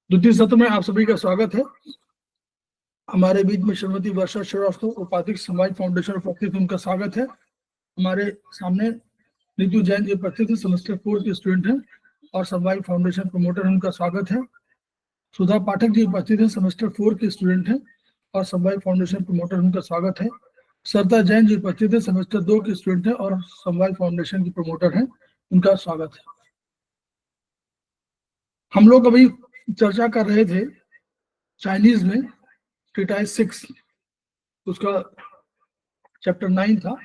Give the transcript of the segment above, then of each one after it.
द्वितीय सत्र में आप सभी का स्वागत है। हमारे बीच में श्रीमती वर्षा श्रीवास्तव, उपाध्यक्ष समाज फाउंडेशन उपस्थित, उनका स्वागत है। हमारे सामने नीतू जैन जी उपस्थित है, सेमेस्टर 4 के स्टूडेंट हैं और समाज फाउंडेशन प्रमोटर, उनका स्वागत है। सुधा पाठक जी उपस्थित है, सेमेस्टर 4 के स्टूडेंट हैं और समाज फाउंडेशन प्रमोटर, उनका स्वागत है। सरता जैन जी उपस्थित है, सेमेस्टर 2 के स्टूडेंट है और समाज फाउंडेशन की प्रमोटर हैं, उनका स्वागत है। हम लोग अभी चर्चा कर रहे थे चाइनीज में ट्रीटाइज 6, उसका चैप्टर 9 था।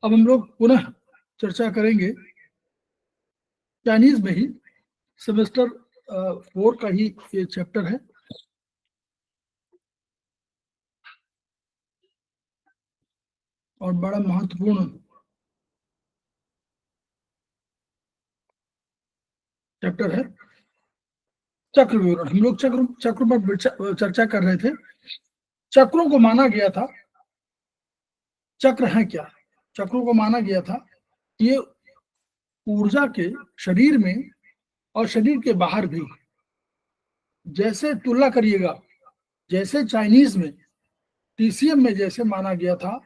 अब हम लोग पुनः चर्चा करेंगे चाइनीज में ही, सेमेस्टर 4 का ही ये चैप्टर है और बड़ा महत्वपूर्ण चैप्टर है। चक्र विवरण, हम लोग चक्र पर चर्चा कर रहे थे। चक्रों को माना गया था, चक्र है क्या, चक्रों को माना गया था ये ऊर्जा के शरीर में और शरीर के बाहर भी, जैसे तुलना करिएगा, जैसे चाइनीज में टीसीएम में जैसे माना गया था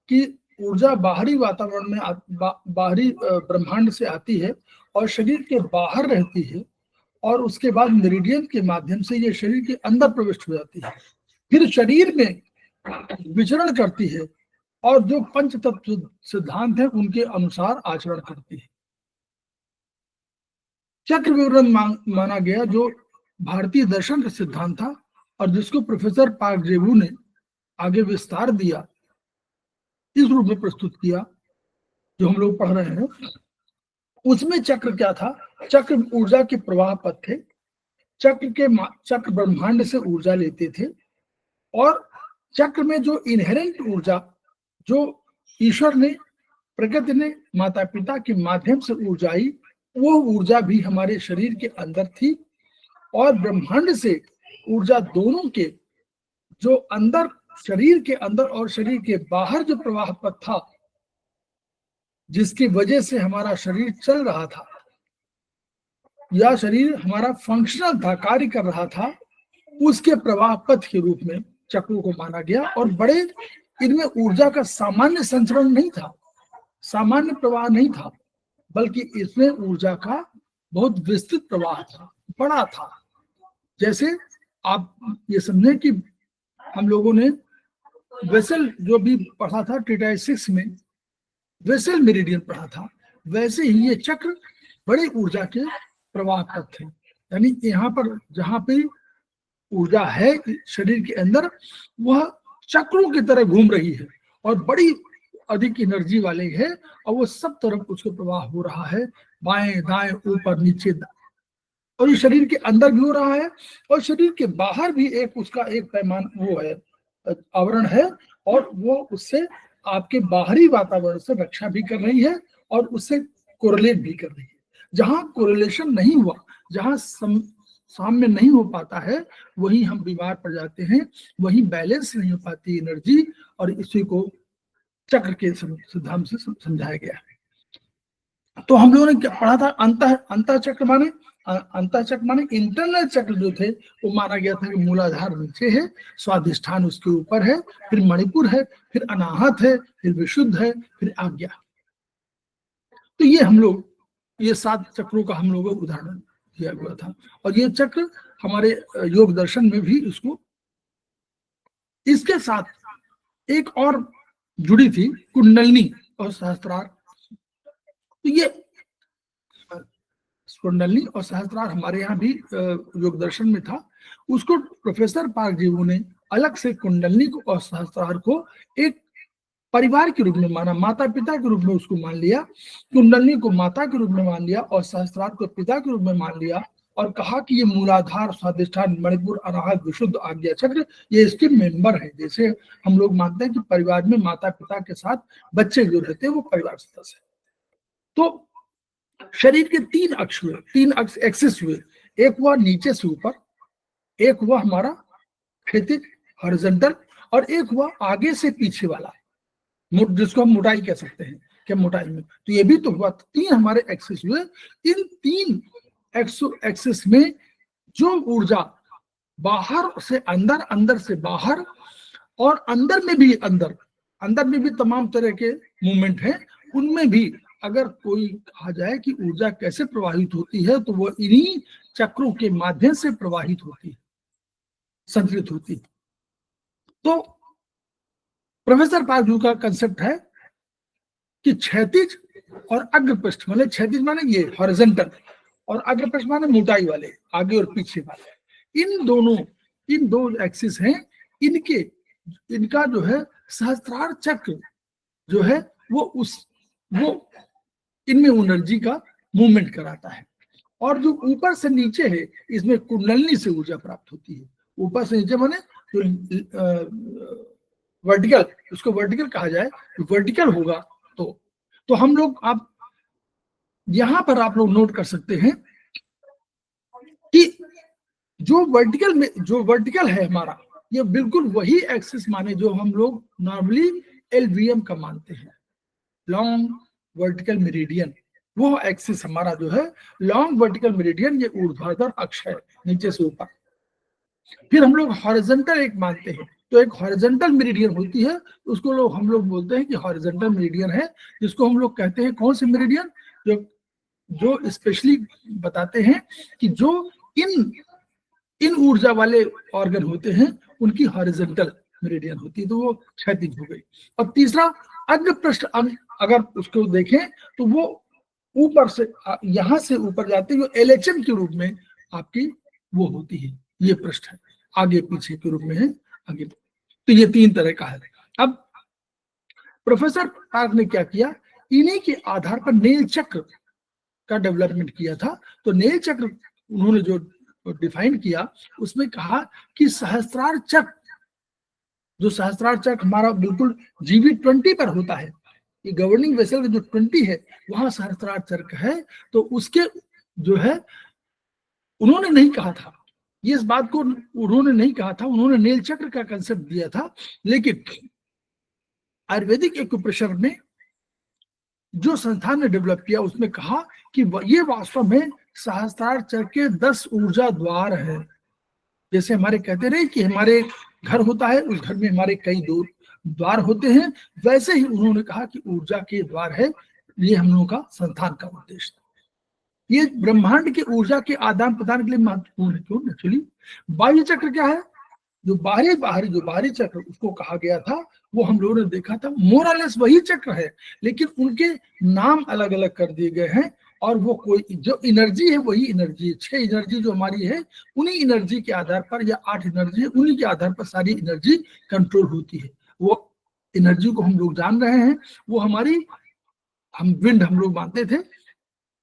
कि ऊर्जा बाहरी वातावरण में बाहरी ब्रह्मांड से आती है और शरीर के बाहर रहती है और उसके बाद मेरिडियन के माध्यम से ये शरीर के अंदर प्रविष्ट हो जाती है, फिर शरीर में विचरण करती है और जो पंच तत्व सिद्धांत है उनके अनुसार आचरण करती है। चक्र विवरण माना गया जो भारतीय दर्शन का सिद्धांत था और जिसको प्रोफेसर पार्क जेबू ने आगे विस्तार दिया, इस रूप में प्रस्तुत किया जो हम लोग पढ़ रहे हैं। उसमें चक्र क्या था, चक्र ऊर्जा के प्रवाह पथ थे। चक्र ब्रह्मांड से ऊर्जा लेते थे और चक्र में जो इनहेरेंट ऊर्जा, जो ईश्वर ने, प्रकृति ने, माता पिता के माध्यम से ऊर्जा आई, वो ऊर्जा भी हमारे शरीर के अंदर थी और ब्रह्मांड से ऊर्जा दोनों के, जो अंदर, शरीर के अंदर और शरीर के बाहर जो प्रवाह पथ था, जिसकी वजह से हमारा शरीर चल रहा था या शरीर हमारा फंक्शनल था, कार्य कर रहा था, उसके प्रवाह पथ के रूप में चक्रों को माना गया। और बड़े इनमें ऊर्जा का सामान्य संचरण नहीं था, सामान्य प्रवाह नहीं था, बल्कि इसमें ऊर्जा का बहुत विस्तृत प्रवाह था, बड़ा था। जैसे आप ये समझें कि हम लोगों ने वेसल जो भी पढ़ा था ट्रीटाइज 6 में, वेसल मेरिडियन पढ़ा था, वैसे ही ये चक्र बड़े ऊर्जा के प्रवाह पथ थे। यानी यहाँ पर जहाँ पे ऊर्जा है शरीर के अंदर, वह चक्रों की तरह घूम रही है और बड़ी अधिक एनर्जी वाले है और वो सब तरफ उसका प्रवाह हो रहा है, बाएं दाएं ऊपर नीचे, और ये शरीर के अंदर भी हो रहा है और शरीर के बाहर भी एक उसका एक पैमान वो है, आवरण है, और वो उससे आपके बाहरी वातावरण से रक्षा भी कर रही है और उससे कोरिलेट भी कर रही है। जहां कोरिलेशन नहीं हुआ, जहां साम्य नहीं हो पाता है, वहीं हम बीमार पड़ जाते हैं, वहीं बैलेंस नहीं हो पाती एनर्जी, और इसी को चक्र के सिद्धांत से समझाया गया है। तो हम लोगों ने क्या पढ़ा था, अंतः चक्र माने, अंतः चक्र माने इंटरनल चक्र जो थे वो माना गया था कि मूलाधार नीचे है, स्वाधिष्ठान उसके ऊपर है, फिर मणिपुर है, फिर अनाहत है, फिर विशुद्ध है, फिर आज्ञा। तो ये हम लोग, ये 7 चक्रों का हम लोगों को उदाहरण दिया गया था और ये चक्र हमारे योग दर्शन में भी इसको, इसके साथ एक और जुड़ी थी कुंडलिनी और सहस्त्रार। तो ये कुंडलिनी और सहस्त्रार हमारे यहाँ भी योग दर्शन में था। उसको प्रोफेसर पार्क जी ने अलग से कुंडलिनी को और सहस्त्रार को एक परिवार के रूप में माना, माता पिता के रूप में उसको मान लिया। कुंडलिनी को माता के रूप में मान लिया और सहस्त्रार को पिता के रूप में मान लिया और कहा कि ये मूलाधार, स्वाधिष्ठान, मणिपुर, अनाहत, विशुद्ध, आज्ञा चक्र ये इसके मेंबर है। जैसे हम लोग मानते हैं कि परिवार में माता पिता के साथ बच्चे जो रहते हैं वो परिवार सदस्य है। तो शरीर के 3 अक्ष हुए, 3 एक्सिस हुए, एक हुआ नीचे से ऊपर, एक हुआ हमारा क्षैतिज हॉरिजॉन्टल, और एक हुआ आगे से पीछे वाला, जिसको हम मोटाई कह सकते हैं, क्या मोटाई में। तो ये भी तो हुआ, 3 हमारे एक्सिस हुए। इन 3 एक्सिस में जो ऊर्जा बाहर से अंदर, अंदर से बाहर और अंदर में भी तमाम तरह के मूवमेंट हैं, उनमें भी अगर कोई कहा जाए कि ऊर्जा कैसे प्रवाहित होती है तो वो इन्हीं चक्रों के माध्यम से प्रवाहित होती है, संचरित होती है। तो प्रोफेसर पारजू का कंसेप्ट है कि क्षैतिज और अग्रपृष्ठ, मतलब क्षैतिज माने ये हॉरिजॉन्टल और अग्रपृष्ठ माने मोटाई वाले, आगे और पीछे वाले, इन दो एक्सिस हैं, इनका जो है सहस्त्रार चक्र जो है वो इनमें एनर्जी का मूवमेंट कराता है। और जो ऊपर से नीचे है इसमें कुंडलिनी से ऊर्जा प्राप्त होती है। ऊपर से नीचे माने जो वर्टिकल, उसको वर्टिकल कहा जाए, वर्टिकल होगा तो हम लोग, आप यहां पर आप लोग नोट कर सकते हैं कि जो वर्टिकल है हमारा, ये बिल्कुल वही एक्सिस माने जो हम लोग नॉर्मली एलवीएम का मानते हैं, लॉन्ग वर्टिकल मेरिडियन। वो एक्सिस हमारा जो है लॉन्ग वर्टिकल मेरिडियन, ये ऊर्ध्वाधर अक्ष है नीचे से ऊपर। फिर हम लोग हॉरिजॉन्टल एक मानते हैं, तो एक हॉरिजॉन्टल मेरिडियन होती है, उसको हम लोग बोलते हैं कि हॉरिजॉन्टल मेरिडियन है, जिसको हम लोग कहते हैं कौन सी मेरिडियन, जो स्पेशली बताते हैं कि जो इन ऊर्जा वाले ऑर्गन होते हैं उनकी हॉरिजॉन्टल मेरिडियन होती है, तो वो क्षैतिज हो गई। और तीसरा अग्रपृष्ठ अंग, अगर उसको देखें तो वो ऊपर से, यहां से ऊपर जाते हुए एलएचएम के रूप में आपकी वो होती है, ये पृष्ठ है, आगे पीछे के रूप में है आगे। तो ये 3 तरह का है। अब प्रोफेसर पार्क ने क्या किया, इन्हीं के आधार पर नेल चक्र का डेवलपमेंट किया था। तो नेल चक्र उन्होंने जो डिफाइन किया, उसमें कहा कि सहस्त्रार चक्र, जो सहस्त्रार चक्र हमारा बिल्कुल GV20 पर होता है, ये गवर्निंग वेसल का जो 20 है वहां सहस्त्रार चक्र है। तो उसके जो है उन्होंने नहीं कहा था, ये इस बात को उन्होंने नहीं कहा था, उन्होंने नेल चक्र का कंसेप्ट दिया था, लेकिन आयुर्वेदिक एक्यूप्रेशर में जो संस्थान ने डेवलप किया उसमें कहा कि ये वास्तव में सहस्त्रार चक्र के 10 ऊर्जा द्वार है। जैसे हमारे कहते रहे कि हमारे घर होता है, उस घर में हमारे कई द्वार होते हैं, वैसे ही उन्होंने कहा कि ऊर्जा के द्वार है, ये हम लोगों का संस्थान का उद्देश्य। ये ब्रह्मांड के ऊर्जा के आदान प्रदान के लिए महत्वपूर्ण है। क्यों? एक्चुअली बाह्य चक्र क्या है, जो बाहरी चक्र उसको कहा गया था, वो हम लोगों ने देखा था मोरलेस वही चक्र है, लेकिन उनके नाम अलग अलग कर दिए गए हैं। और वो कोई जो एनर्जी है वही एनर्जी, 6 एनर्जी जो हमारी है उन्हीं एनर्जी के आधार पर, या 8 एनर्जी है उन्हीं के आधार पर सारी एनर्जी कंट्रोल होती है। वो एनर्जी को हम लोग जान रहे हैं, वो हमारी, हम विंड हम लोग मानते थे,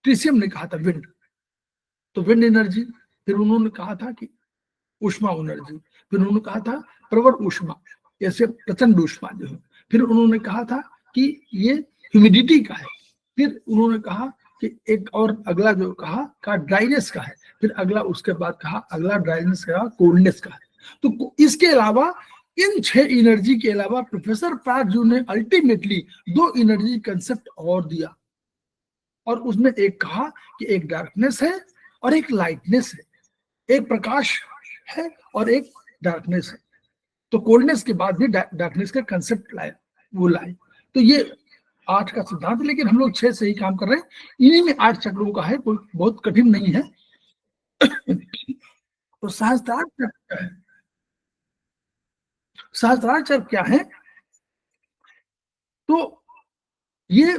ट्रिशियम ने कहा था विंड, तो विंड एनर्जी। फिर उन्होंने कहा था कि उष्मा एनर्जी, फिर उन्होंने कहा था प्रवर उष्मा, जैसे प्रचंड उष्मा जो है। फिर उन्होंने कहा था कि ये ह्यूमिडिटी का है। फिर उन्होंने कहा कि एक और अगला जो कहा ड्राइनेस का है। फिर अगला उसके बाद कहा अगला ड्राइनेस का, कोल्डनेस का है। तो इसके अलावा इन 6 एनर्जी के अलावा प्रोफेसर पारजू ने अल्टीमेटली 2 एनर्जी कंसेप्ट और दिया, और उसमें एक कहा कि एक डार्कनेस है और एक लाइटनेस है, एक प्रकाश है और एक डार्कनेस है। तो कोल्डनेस के बाद भी डार्कनेस का कंसेप्ट लाए। तो ये 8 का सिद्धांत, लेकिन हम लोग 6 से ही काम कर रहे हैं। इन्हीं में 8 चक्रों का है, कोई बहुत कठिन नहीं है। तो सहस्त्रार चक्र क्या है? सहस्त्रार चक्र क्या है? तो ये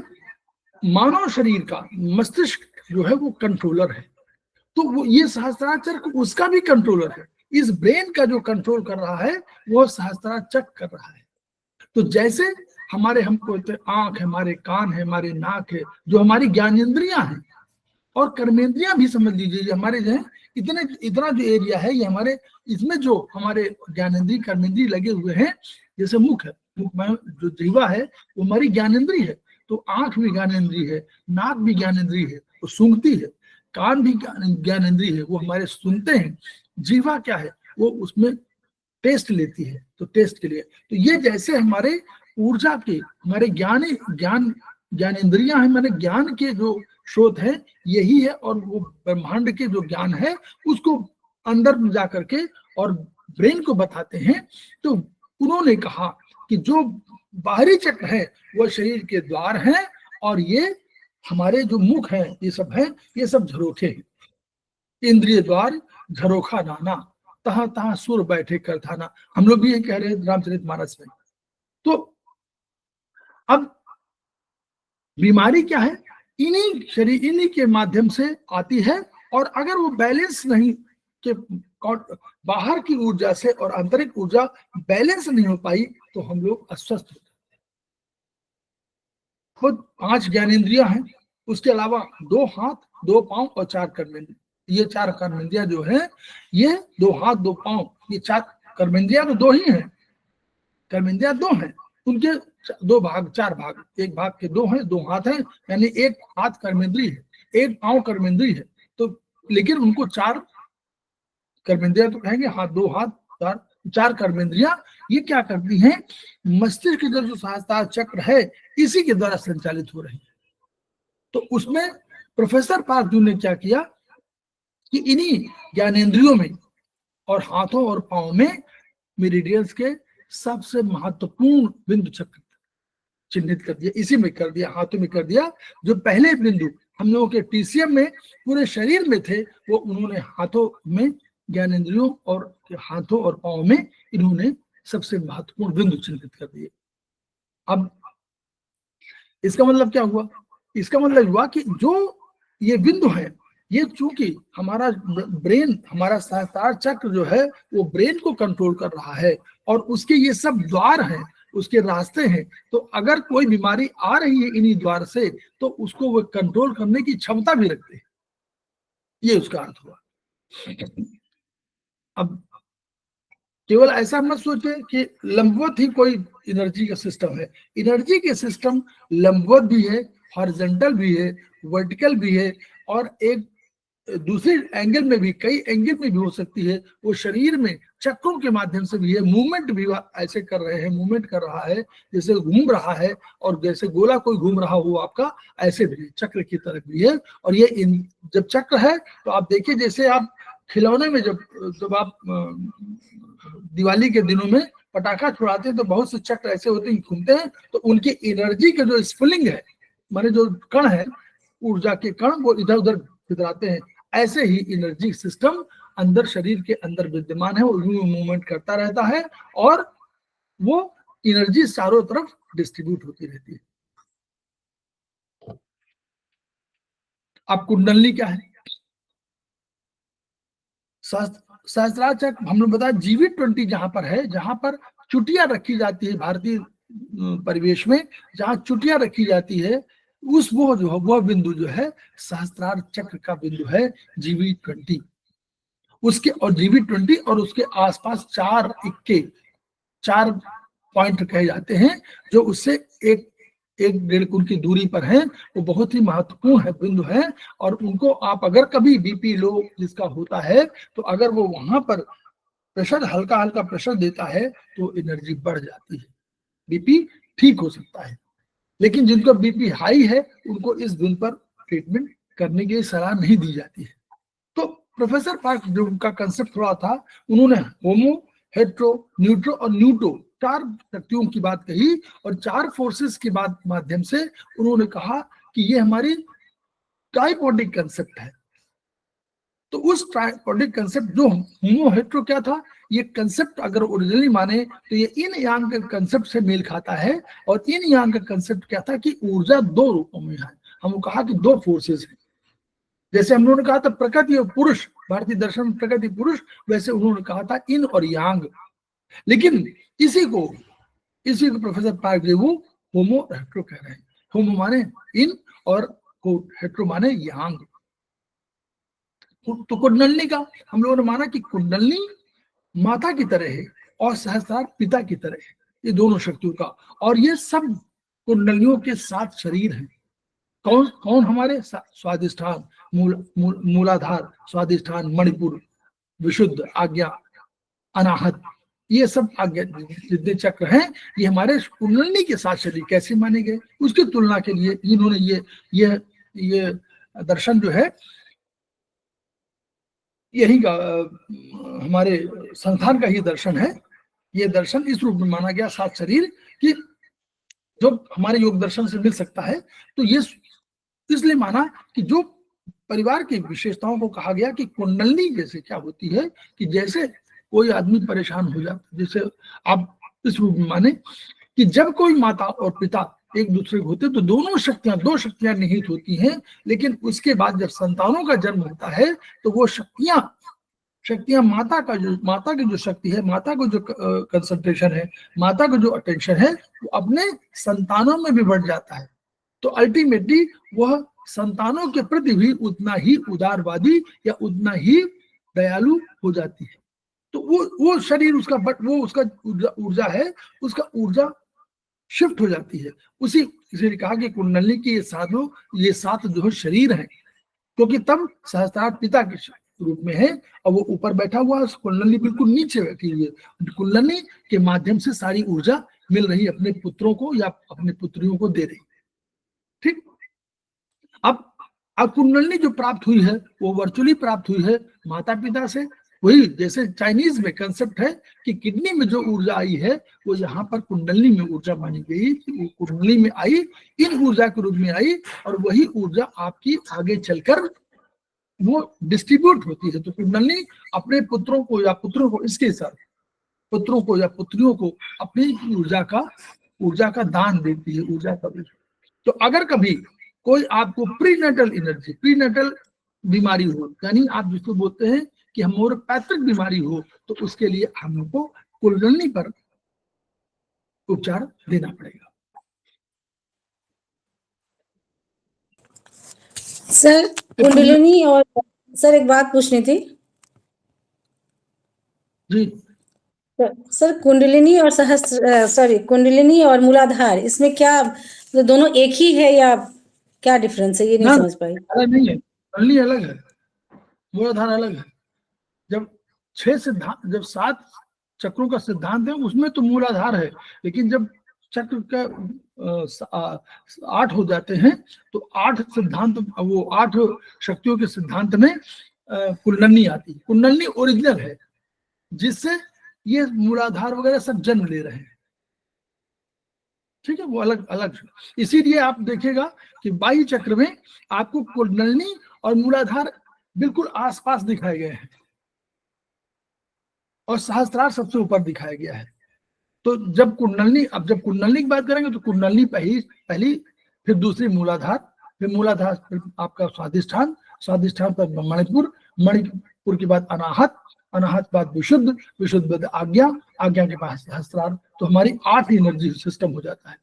मानव शरीर का मस्तिष्क जो है वो कंट्रोलर है। तो वो ये सहस्त्रार चक्र उसका भी कंट्रोलर है। इस ब्रेन का जो कंट्रोल कर रहा है वो सहस्त्रार चक्र कर रहा है। तो जैसे हमारे, हमको आंख है, हमारे कान है, हमारे नाक है, जो हमारी ज्ञानेंद्रियां हैं, और कर्मेंद्रियां भी समझ लीजिए, हमारे जो है इतना जो एरिया है ये हमारे, इसमें जो हमारे ज्ञानेंद्रिय कर्मेंद्रिय लगे हुए हैं, जैसे मुख है, मुख में जो जीवा है वो हमारी ज्ञानेंद्रिय है। तो आंख भी ज्ञानेंद्रिय है, नाक भी ज्ञानेंद्रिय है, वो सूंघती है, कान भी ज्ञानेंद्रिय है, वो हमारे सुनते हैं। जीवा क्या है, वो उसमें टेस्ट लेती है, तो टेस्ट के लिए। तो ये जैसे हमारे ऊर्जा के, हमारे ज्ञानेंद्रियां हैं, मैंने ज्ञान के जो स्रोत है यही है, और वो ब्रह्मांड के जो ज्ञान है उसको अंदर जा करके और ब्रेन को बताते हैं। तो उन्होंने कहा कि जो बाहरी चक्र है वह शरीर के द्वार हैं, और ये हमारे जो मुख है ये सब है, ये सब झरोखे हैं। इंद्रिय द्वार झरोखा नाना, तहां तहां सुर बैठे कर थाना। हम लोग भी ये कह रहे हैं रामचरितमानस में। तो अब बीमारी क्या है, इन्हीं के माध्यम से आती है, और अगर वो बैलेंस नहीं कि बाहर की ऊर्जा से और आंतरिक ऊर्जा बैलेंस नहीं हो पाई तो हम लोग अस्वस्थ होते हैं। खुद 5 ज्ञानेंद्रियां हैं, उसके अलावा 2 हाथ 2 पांव और 4 कर्मेंद्रिय। ये 4 कर्मेंद्रियां जो है, ये 2 हाथ 2 पांव, ये 4 कर्मेंद्रियां तो 2 ही हैं, कर्मेंद्रियां 2 हैं, उनके 2 भाग 4 भाग, एक भाग के 2 हैं, 2 हाथ हैं, यानी एक हाथ कर्मेंद्रिय है, एक पांव कर्मेंद्रिय है। तो लेकिन उनको 4 कर्मेंद्रियां तो कहेंगे, हाथ 2 हाथ 4 कर्मेंद्रियां, ये क्या करती हैं, मस्तिष्क के जो सहस्त्रार चक्र है इसी के द्वारा संचालित हो रही है। तो उसमें प्रोफेसर पार्कजू ने क्या किया कि इन्हीं ज्ञानेंद्रियों में और हाथों और पांव में मेरिडियंस के सबसे महत्वपूर्ण बिंदु चक्र चिन्हित कर दिया, इसी में कर दिया, हाथों में कर दिया। जो पहले बिंदु हम लोगों के टीसीएम में पूरे शरीर में थे, वो उन्होंने हाथों में, ज्ञानेंद्रियों और हाथों और पांव में इन्होंने सबसे महत्वपूर्ण बिंदु चिन्हित कर दिए। अब इसका मतलब क्या हुआ, इसका मतलब हुआ कि जो ये बिंदु है, ये चूंकि हमारा ब्रेन, हमारा सहस्त्रार चक्र जो है वो ब्रेन को कंट्रोल कर रहा है, और उसके ये सब द्वार हैं, उसके रास्ते हैं। तो अगर कोई बीमारी आ रही है इन्हीं द्वार से, तो उसको वो कंट्रोल करने की क्षमता भी रखते हैं, ये उसका अर्थ हुआ। अब केवल ऐसा मत सोचे कि लंबवत ही कोई एनर्जी का सिस्टम है। एनर्जी के सिस्टम लंबवत भी है, हॉरिजॉन्टल भी है, वर्टिकल भी है, और एक दूसरे एंगल में भी, कई एंगल में भी हो सकती है। वो शरीर में चक्रों के माध्यम से भी है, मूवमेंट भी ऐसे कर रहे हैं, मूवमेंट कर रहा है जैसे घूम रहा है, और जैसे गोला कोई घूम रहा हो आपका, ऐसे भी चक्र की तरह भी है। और ये जब चक्र है तो आप देखिए, जैसे आप खिलौने में जब आप दिवाली के दिनों में पटाखा छुड़ाते हैं तो बहुत से चक्र ऐसे होते हैं, घूमते हैं, तो उनकी एनर्जी का जो स्फुलिंग है, माने जो कण है, ऊर्जा के कण, वो इधर उधर फितराते हैं। ऐसे ही एनर्जी सिस्टम अंदर, शरीर के अंदर विद्यमान है, वो मूवमेंट करता रहता है, और वो एनर्जी चारों तरफ डिस्ट्रीब्यूट होती रहती है। अब कुंडलनी क्या है, सहस्त्रार चक्र हम लोग बताया GV20 जहां पर है, जहां पर चुटिया रखी जाती है, भारतीय परिवेश में जहां चुटिया रखी जाती है, उस वो जो है, वह बिंदु जो है सहस्त्रार चक्र का बिंदु है GV20। उसके और GV20 और उसके आसपास 4 पॉइंट कहे जाते हैं, जो उससे एक 1.5 गुण की दूरी पर हैं। वो बहुत ही महत्वपूर्ण है, बिंदु है, और उनको आप अगर कभी बीपी लो जिसका होता है, तो अगर वो वहां पर प्रेशर, हल्का हल्का प्रेशर देता है तो एनर्जी बढ़ जाती है, बीपी ठीक हो सकता है। लेकिन जिनका बीपी हाई है उनको इस दिन पर ट्रीटमेंट करने की सलाह नहीं दी जाती है। तो प्रोफेसर पार्क जो उनका कंसेप्ट थोड़ा था, उन्होंने होमो, हेट्रो, न्यूट्रो और न्यूटो 4 शक्तियों की बात कही, और 4 फोर्सेस की बात माध्यम से उन्होंने कहा कि ये हमारी ट्राइपोडिक कंसेप्ट है। तो उस ट्राइपोडिक कंसेप्ट जो होमो हेट्रो क्या था, ये कंसेप्ट अगर ओरिजिनली माने तो ये इन यांग के कंसेप्ट से मेल खाता है। और इन यांग का कंसेप्ट क्या था कि ऊर्जा 2 रूपों में है। हमने कहा कि 2 फोर्सेस है, जैसे हम लोगों ने कहा था प्रकृति और पुरुष, भारतीय दर्शन में प्रकृति पुरुष, वैसे उन्होंने कहा था इन और यांग। लेकिन इसी को प्रोफेसर पार्क जो वो होमो हेट्रो कह रहे हैं। होमो माने इन और हेट्रो माने यांग। तो कुंडलनी का हम लोगों ने माना कि कुंडलनी माता की तरह है और सहस्त्रार पिता की तरह है, ये दोनों शक्तियों का। और ये सब कुंडलियों के 7 शरीर हैं। कौन कौन हमारे स्वादिष्ठान, मूलाधार, स्वादिष्ठान, मणिपुर, विशुद्ध, आज्ञा, अनाहत, ये सब आज्ञा जितने चक्र हैं, ये हमारे कुंडलिनी के 7 शरीर कैसे माने गए, उसकी तुलना के लिए इन्होंने ये दर्शन जो है यही हमारे संस्थान का ही दर्शन है। ये दर्शन इस रूप में माना गया 7 शरीर कि जो हमारे योग दर्शन से मिल सकता है। तो ये इसलिए माना कि जो परिवार की विशेषताओं को कहा गया कि कुंडलनी जैसे क्या होती है कि जैसे कोई आदमी परेशान हो जाता, जैसे आप इस रूप में माने कि जब कोई माता और पिता एक दूसरे को होते तो दोनों शक्तियां, 2 शक्तियां निहित होती हैं, लेकिन उसके बाद जब संतानों का जन्म होता है तो वो शक्तियां माता की जो शक्ति है, माता को जो कंसंट्रेशन है, माता को जो अटेंशन है, वो अपने संतानों में भी बढ़ जाता है। तो अल्टीमेटली वह संतानों के प्रति भी उतना ही उदारवादी या उतना ही दयालु हो जाती है। तो वो शरीर उसका वो उसका ऊर्जा है, उसका ऊर्जा शिफ्ट हो जाती है। उसी इसलिए कहा कि कुंडली की ये 7 जो है शरीर है, क्योंकि तब सहस्त्रार पिता के रूप में है और वो ऊपर बैठा हुआ है, कुंडली बिल्कुल नीचे बैठी हुई है। कुंडली के माध्यम से सारी ऊर्जा मिल रही अपने पुत्रों को या अपने पुत्रियों को दे रही। ठीक, अब कुंडली जो प्राप्त हुई है वो वर्चुअली प्राप्त हुई है माता पिता से। वही जैसे चाइनीज में कंसेप्ट है कि किडनी में जो ऊर्जा आई है वो यहाँ पर कुंडली में ऊर्जा मानी गई, वो कुंडली में आई, इन ऊर्जा के रूप में आई, और वही ऊर्जा आपकी आगे चलकर वो डिस्ट्रीब्यूट होती है। तो कुंडली अपने पुत्रों को या पुत्रों को, इसके साथ पुत्रों को या पुत्रियों को अपनी ऊर्जा का दान देती है, ऊर्जा का। तो अगर कभी कोई आपको प्रीनेटल बीमारी हो, यानी आप जिसको बोलते हैं कि होम्योपैथिक बीमारी हो, तो उसके लिए हमको कुंडली पर उपचार देना पड़ेगा। सर कुंडलिनी और सर एक बात पूछनी थी जी। सर कुंडलिनी और कुंडलिनी और मूलाधार, इसमें क्या तो दोनों एक ही है या क्या डिफरेंस है, ये नहीं समझ पाई। अलग नहीं है, कुंडली अलग है, मूलाधार अलग है। जब 7 चक्रों का सिद्धांत है उसमें तो मूलाधार है, लेकिन जब चक्र का 8 हो जाते हैं तो 8 सिद्धांत, वो 8 शक्तियों के सिद्धांत में कुंडली आती है। कुंडली ओरिजिनल है जिससे ये मूलाधार वगैरह सब जन्म ले रहे हैं। ठीक है, वो अलग अलग। इसीलिए आप देखेगा कि 22 चक्र में आपको कुंडली और मूलाधार बिल्कुल आसपास दिखाए गए हैं और सहस्त्रार सबसे ऊपर दिखाया गया है। तो जब कुंडली की बात करेंगे तो कुंडली पहली, फिर दूसरी मूलाधार, फिर मूलाधार फिर आपका स्वादिष्ठान पर मणिपुर के बाद अनाहत बाद विशुद्ध बाद आज्ञा के पास सहस्त्रार। तो हमारी 8 एनर्जी सिस्टम हो जाता है,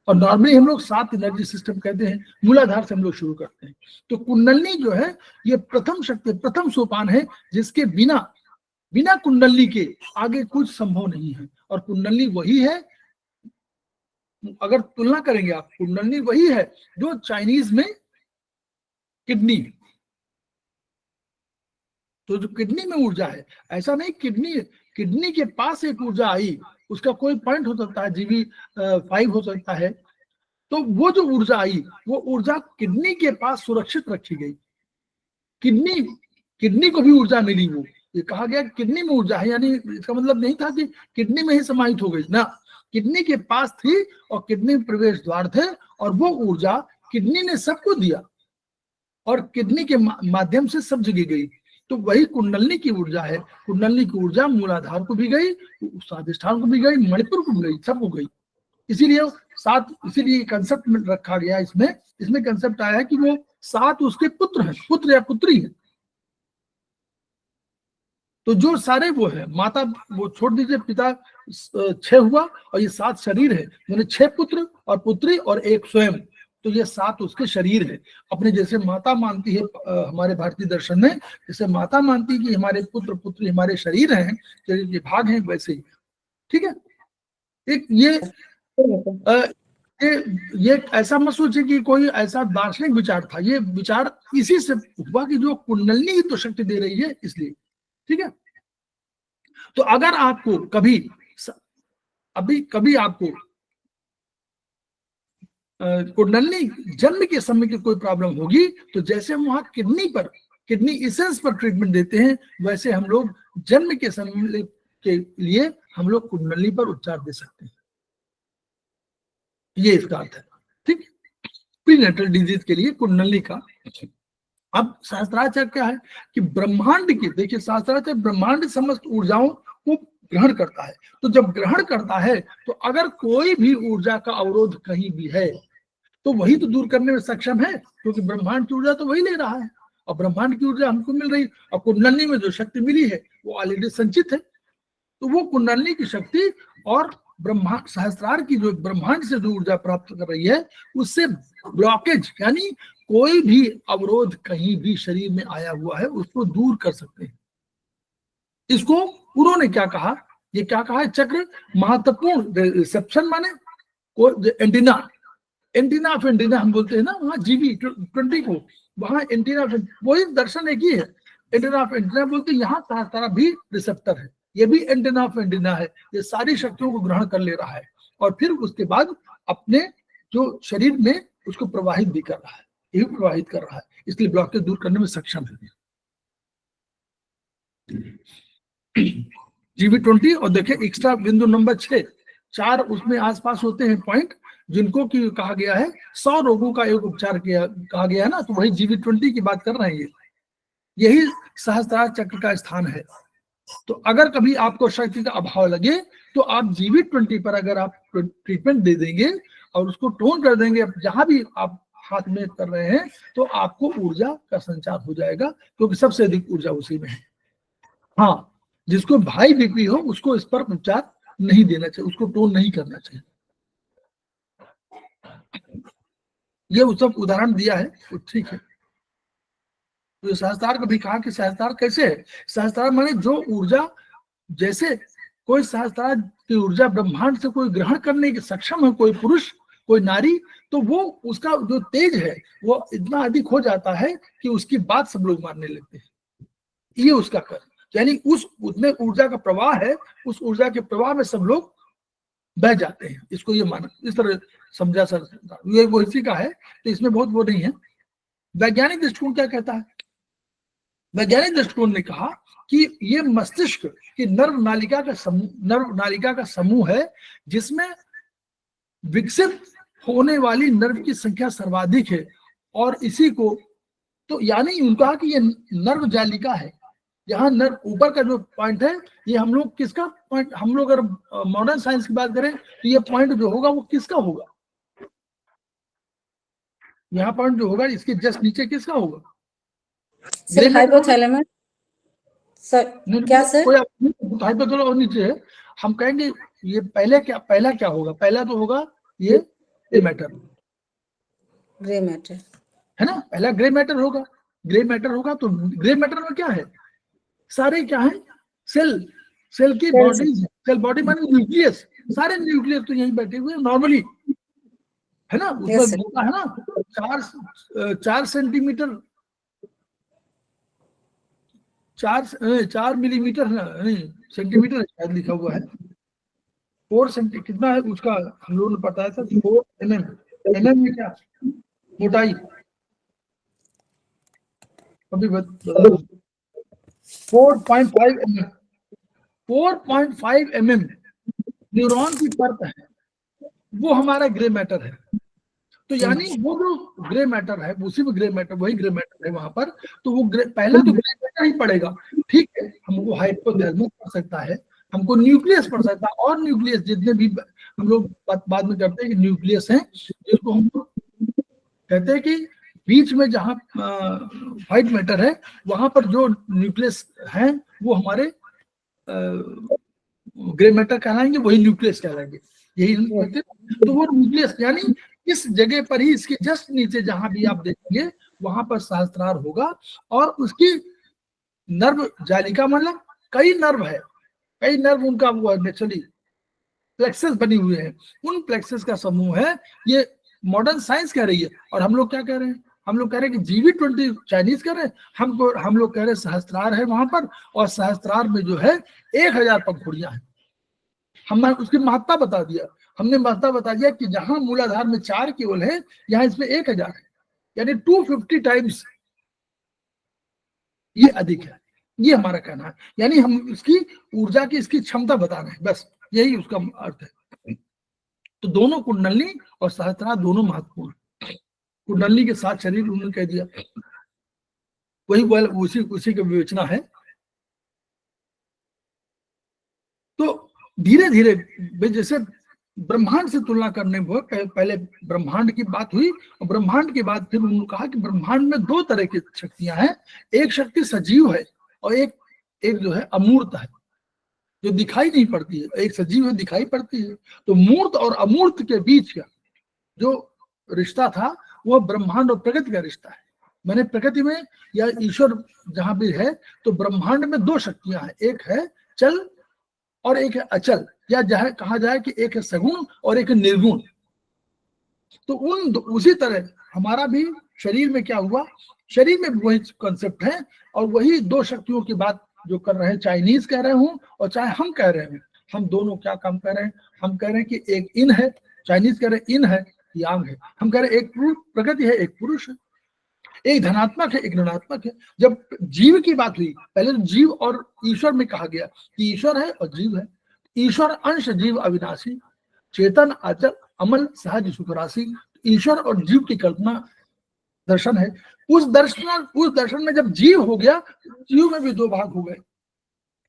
और नॉर्मली हम लोग 7 एनर्जी सिस्टम कहते हैं, मूलाधार से हम लोग शुरू करते हैं। तो कुंडली जो है ये प्रथम शक्ति, प्रथम सोपान है, जिसके बिना कुंडली के आगे कुछ संभव नहीं है। और कुंडली वही है, अगर तुलना करेंगे आप, कुंडली वही है जो चाइनीज में किडनी। तो जो किडनी में ऊर्जा है, ऐसा नहीं किडनी के पास एक ऊर्जा आई, उसका कोई पॉइंट हो सकता है, GB5 हो सकता है, तो वो जो ऊर्जा आई वो ऊर्जा किडनी के पास सुरक्षित रखी गई। किडनी को भी ऊर्जा मिली। वो ये कहा गया किडनी में ऊर्जा है, यानी इसका मतलब नहीं था कि किडनी में ही समाहित हो गई ना, किडनी के पास थी और किडनी प्रवेश द्वार थे, और वो ऊर्जा किडनी ने सबको दिया और किडनी के माध्यम से सब जगह गई। तो वही कुंडली की ऊर्जा है। कुंडली की ऊर्जा मूलाधार को भी गई, स्वादिष्ठान को भी गई, मणिपुर को भी गई, सबको गई। इसीलिए कंसेप्ट में रखा गया, इसमें कंसेप्ट आया है कि वो 7 उसके पुत्र हैं, पुत्र या पुत्री है। तो जो सारे वो है, माता वो छोड़ दीजिए, पिता 6 हुआ और ये 7 शरीर है, मैंने 6 पुत्र और पुत्री और 1 स्वयं, तो ये 7 उसके शरीर है। अपने जैसे माता मानती है हमारे भारतीय दर्शन में, जैसे माता मानती है कि हमारे पुत्र पुत्री हमारे शरीर हैं, शरीर के भाग हैं, वैसे ही। ठीक है, एक ये ऐसा मत सोचिए कि कोई ऐसा दार्शनिक विचार था, ये विचार इसी से हुआ कि जो कुंडली ही तो शक्ति दे रही है, इसलिए। ठीक है, तो अगर आपको कभी आपको कुंडली जन्म के समय की कोई प्रॉब्लम होगी, तो जैसे वहां किडनी पर किडनी इसेंस पर ट्रीटमेंट देते हैं, वैसे हम लोग जन्म के समय के लिए हम लोग कुंडली पर उपचार दे सकते हैं। ये इसका अर्थ है, ठीक। प्रीनेटल डिजीज के लिए कुंडली का। अब सहस्त्रार क्या है कि ब्रह्मांड की, देखिए सहस्त्रार ब्रह्मांड समस्त ऊर्जाओं को ग्रहण करता है। तो जब ग्रहण करता है तो अगर कोई भी ऊर्जा का अवरोध कहीं भी है तो वही तो दूर करने में सक्षम है, क्योंकि ब्रह्मांड की ऊर्जा तो वही ले रहा है और ब्रह्मांड की ऊर्जा हमको मिल रही है। और कुंडली में जो शक्ति मिली है वो ऑलरेडी संचित है, तो वो कुंडली की शक्ति और ब्रह्मांड सहस्त्रार की जो ब्रह्मांड से जो ऊर्जा प्राप्त कर रही है उससे ब्लॉकेज यानी कोई भी अवरोध कहीं भी शरीर में आया हुआ है उसको दूर कर सकते हैं। इसको उन्होंने क्या कहा, ये क्या कहा है, चक्र महत्वपूर्ण रिसेप्शन माने एंटीना, एंटीना ऑफ एंटीना हम बोलते हैं ना, वहाँ GV20 को, वहाँ एंटीना ऑफ, वही दर्शन एक ही है, एंटीना ऑफ एंटीना बोलते हैं। यहाँ सहस्त्रार भी रिसेप्टर है, ये भी एंटीना ऑफ एंटीना है, ये सारी शक्तियों को ग्रहण कर ले रहा है और फिर उसके बाद अपने जो शरीर में उसको प्रवाहित भी कर रहा है, ये भी प्रवाहित कर रहा है, इसलिए ब्लॉकेज दूर करने में सक्षम है GV20। और देखिए एक्स्ट्रा बिंदु नंबर 6, 4 उसमें आसपास होते हैं पॉइंट जिनको की कहा गया है 100 रोगों का एक उपचार किया कहा गया है ना, तो वही GV20 की बात कर रहे हैं। यही सहस्त्रार चक्र का स्थान है। तो अगर कभी आपको शक्ति का अभाव लगे तो आप GV20 पर अगर आप ट्रीटमेंट दे देंगे और उसको टोन कर देंगे जहां भी आप हाथ में कर रहे हैं, तो आपको ऊर्जा का संचार हो जाएगा, क्योंकि सबसे अधिक ऊर्जा उसी में है। हाँ, जिसको हाई बीपी हो उसको इस पर उपचार नहीं देना चाहिए, उसको टोन नहीं करना चाहिए। ये वो सब उदाहरण दिया है, तो ठीक है। तो सहस्त्रार को भी कहा कि सहस्त्रार कैसे है, सहस्त्रार माने जो ऊर्जा, जैसे कोई सहस्त्रार की ऊर्जा ब्रह्मांड से कोई ग्रहण करने के सक्षम है, कोई पुरुष कोई नारी, तो वो उसका जो तेज है वो इतना अधिक हो जाता है कि उसकी बात सब लोग मानने लगते हैं। ये उसका कर, यानी उस उतने ऊर्जा का प्रवाह है, उस ऊर्जा के प्रवाह में सब लोग बह जाते हैं, इसको ये माना, इस तरह समझा सर। ये वो इसी का है, तो इसमें बहुत वो नहीं है। वैज्ञानिक दृष्टिकोण क्या कहता है, वैज्ञानिक दृष्टिकोण ने कहा कि ये मस्तिष्क की नर्व नालिका का समूह है जिसमें विकसित होने वाली नर्व की संख्या सर्वाधिक है, और इसी को तो यानी उनका कि ये नर्व जालिका है, यहाँ नर्व ऊपर का जो पॉइंट है ये हम लोग किसका पॉइंट, हम लोग अगर मॉडर्न साइंस की बात करें तो ये पॉइंट जो होगा वो किसका होगा, यहाँ पॉइंट जो होगा इसके जस्ट नीचे किसका होगा, सर हाइपोथैलेमस। सर क्या सर, कोई हाइपोथैलेमस और नीचे है, हम कहेंगे ये पहला क्या होगा, पहला तो होगा ये ग्रे मैटर है ना, पहला ग्रे मैटर होगा। तो ग्रे मैटर में क्या है, सारे क्या है, सेल की बॉडी, सेल बॉडी माने न्यूक्लियस, सारे न्यूक्लियस तो यहीं बैठे हुए नॉर्मली है ना, उसमें होता है ना 4 सेंटीमीटर 4 मिलीमीटर नहीं सेंटीमीटर शायद लिखा हुआ है, 4 सेंटी कितना है उसका, हम लोगों ने बताया था 4 mm में क्या मोटाई, अभी 4.5 mm, 4.5 mm न्यूरॉन की परत है, वो हमारा ग्रे मैटर है। तो यानी वो जो ग्रे मैटर है उसी में ग्रे मैटर, वही ग्रे मैटर है वहां पर, तो वो पहले तो ग्रे मैटर ही पड़ेगा, ठीक है। हमको हाइपोथैलेमस पड़ सकता है, हमको न्यूक्लियस पड़ सकता है, और न्यूक्लियस जितने भी हम लोग बाद में करते हैं कि न्यूक्लियस है, जिसको हम कहते हैं कि बीच में जहाँ व्हाइट मैटर है वहां पर जो न्यूक्लियस है वो हमारे ग्रे मैटर कहलाएंगे, वही न्यूक्लियस कहलाएंगे, यही कहते हैं। तो वो न्यूक्लियस यानी इस जगह पर ही, इसके जस्ट नीचे जहां भी आप देखेंगे वहां पर सहस्त्रार होगा, और उसकी नर्व जालिका मतलब कई नर्व उनका वो है, नेचुरली प्लेक्सेस बनी हुई है, उन प्लेक्सेस का समूह है, ये मॉडर्न साइंस कह रही है। और हम लोग क्या कह रहे हैं, हम लोग कह रहे हैं कि GV20 चाइनीज कह रहे हैं, हम लोग कह रहे हैं सहस्त्रार है वहां पर, और सहस्त्रार में जो है 1000 पंखुड़ियां हैं। हमने उसकी महत्ता बता दिया, हमने महत्ता बता दिया कि जहां मूलाधार में 4 केवल है, यहाँ इसमें 1000 है, यानी 250 टाइम्स ये अधिक है, ये हमारा कहना है। यानी हम इसकी ऊर्जा की इसकी क्षमता बता रहे हैं, बस यही उसका अर्थ है। तो दोनों कुंडली और सहस्त्रार दोनों महत्वपूर्ण। कुंडली के साथ शरीर उन्होंने कह दिया, वही उसी की विवेचना है। तो धीरे धीरे जैसे ब्रह्मांड से तुलना करने में पहले ब्रह्मांड की बात हुई, और ब्रह्मांड के बाद फिर उन्होंने कहा कि ब्रह्मांड में दो तरह की शक्तियां हैं, एक शक्ति सजीव है और एक जो है अमूर्त है, जो दिखाई नहीं पड़ती है। एक सजीव है, दिखाई पड़ती है। तो मूर्त और अमूर्त के बीच का जो रिश्ता था वह ब्रह्मांड और प्रकृति का रिश्ता है। मैंने प्रकृति में या ईश्वर जहां भी है तो ब्रह्मांड में दो शक्तियां हैं, एक है चल और एक है अचल, या जहां कहा जाए कि एक है सगुण और एक है निर्गुण। तो उसी तरह हमारा भी शरीर में क्या हुआ, शरीर में वही कॉन्सेप्ट है और वही दो शक्तियों की बात जो कर रहे हैं, चाइनीज कह रहे हूं और चाहे हम कह रहे हैं, हम दोनों क्या काम कर रहे हैं। हम कह रहे हैं कि एक इन है, चाइनीज कह रहे हैं इन है, यांग है। हम कह रहे हैं एक प्रकृति है, एक पुरुष है, एक धनात्मक है, एक ऋणात्मक है। जब जीव की बात हुई, पहले तो जीव और ईश्वर में कहा गया कि ईश्वर है और जीव है। ईश्वर अंश, जीव अविनाशी, चेतन अचल अमल सहज सुख राशि। ईश्वर और जीव की कल्पना दर्शन है। उस दर्शन में जब जीव हो गया, जीव में भी दो भाग हो गए,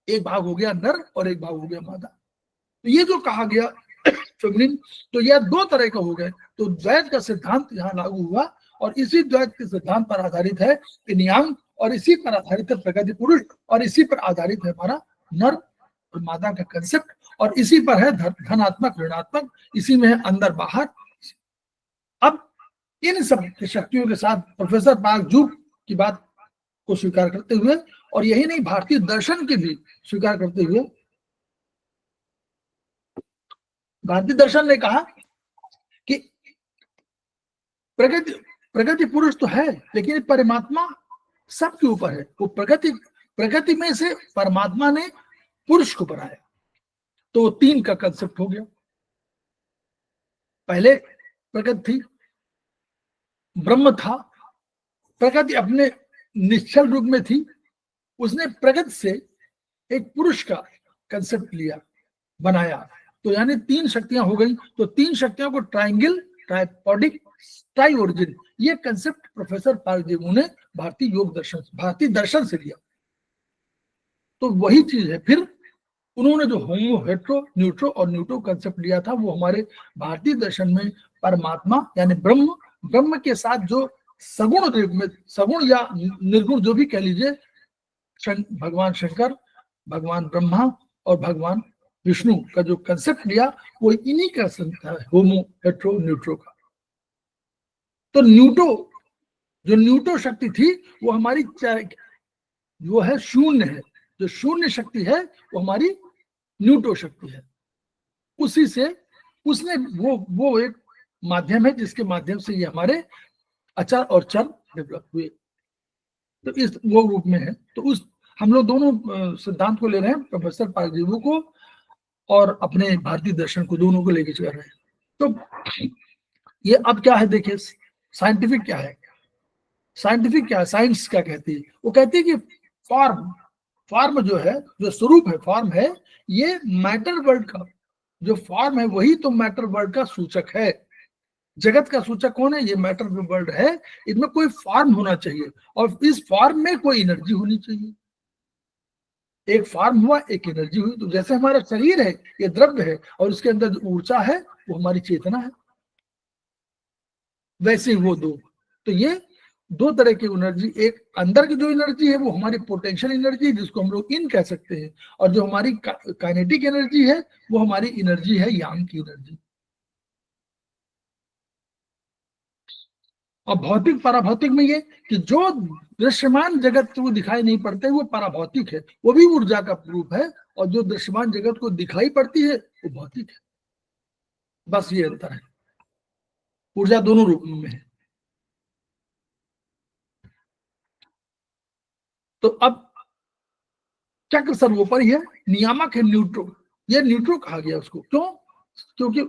एक भाग हो गया नर और एक भाग हो गया मादा। तो ये जो कहा गया फेमिनिन, तो यह दो तरह का हो गए। तो द्वैत का सिद्धांत यहाँ लागू हुआ और इसी द्वैत के सिद्धांत पर आधारित है यांग, और इसी पर आधारित है प्रकृति पुरुष, और इसी पर आधारित है हमारा नर और मादा का कंसेप्ट, और इसी पर है धनात्मक ऋणात्मक, इसी में है अंदर बाहर। अब इन सब शक्तियों के साथ प्रोफेसर पार्क जू की बात को स्वीकार करते हुए, और यही नहीं भारतीय दर्शन की भी स्वीकार करते हुए, भारतीय दर्शन ने कहा कि प्रकृति पुरुष तो है, लेकिन परमात्मा सबके ऊपर है। वो प्रकृति में से परमात्मा ने पुरुष को बनाया। तो तीन का कंसेप्ट हो गया। पहले प्रकृति थी, ब्रह्म था, प्रकृति अपने निश्चल रूप में थी, उसने प्रकृति से एक पुरुष का कंसेप्ट लिया, बनाया। तो यानी तीन शक्तियां हो गई। तो तीन शक्तियों को ट्राइंगल, ट्राइपॉडिक, ट्राई ओरिजिन, ये कंसेप्ट प्रोफेसर पारदेव ने भारतीय दर्शन से लिया। तो वही चीज है। फिर उन्होंने जो होमो, हेट्रो, न्यूट्रो और न्यूट्रो कंसेप्ट लिया था, वो हमारे भारतीय दर्शन में परमात्मा यानी ब्रह्म के साथ जो सगुण रूप में, सगुण या निर्गुण जो भी कह लीजिए, भगवान शंकर, भगवान ब्रह्मा और भगवान विष्णु का जो कंसेप्ट लिया, वो इन्हीं का है, होमो, हेट्रो, न्यूट्रो का। तो न्यूट्रो शक्ति थी, वो हमारी वो है शून्य है, जो शून्य शक्ति है वो हमारी न्यूट्रो शक्ति है। उसी से उसने वो एक माध्यम है जिसके माध्यम से ये हमारे अचर और चर डेवलप हुए। तो इस वो रूप में है। तो उस हम लोग दोनों सिद्धांत को ले रहे हैं, प्रोफेसर पारदेव को और अपने भारतीय दर्शन को, दोनों को लेके चल रहे हैं। तो ये अब क्या है, देखिए साइंटिफिक क्या है, साइंस क्या कहती है। वो कहती है कि फॉर्म जो है, जो स्वरूप है, फॉर्म है, ये मैटर वर्ल्ड का जो फॉर्म है वही तो मैटर वर्ल्ड का सूचक है। जगत का सूचक कौन है? ये मैटर वर्ल्ड है। इसमें कोई फॉर्म होना चाहिए और इस फॉर्म में कोई एनर्जी होनी चाहिए। एक फॉर्म हुआ, एक एनर्जी हुई। तो जैसे हमारा शरीर है, ये द्रव्य है और उसके अंदर जो ऊर्जा है वो हमारी चेतना है, वैसे वो दो। तो ये दो तरह की एनर्जी, एक अंदर की जो एनर्जी है वो हमारी पोटेंशियल एनर्जी जिसको हम लोग इन कह सकते हैं, और जो हमारी काइनेटिक एनर्जी है वो हमारी एनर्जी है यांग की एनर्जी। और भौतिक पराभौतिक में ये कि जो दृश्यमान जगत वो दिखाई नहीं पड़ते वो पराभौतिक है, वो भी ऊर्जा का रूप है, और जो दृश्यमान जगत को दिखाई पड़ती है वो भौतिक है। बस ये अंतर है, ऊर्जा दोनों रूप में है। तो अब चक्र सर्वोपरि है, नियामक है न्यूट्रो। ये न्यूट्रो कहा गया उसको, क्यों? क्योंकि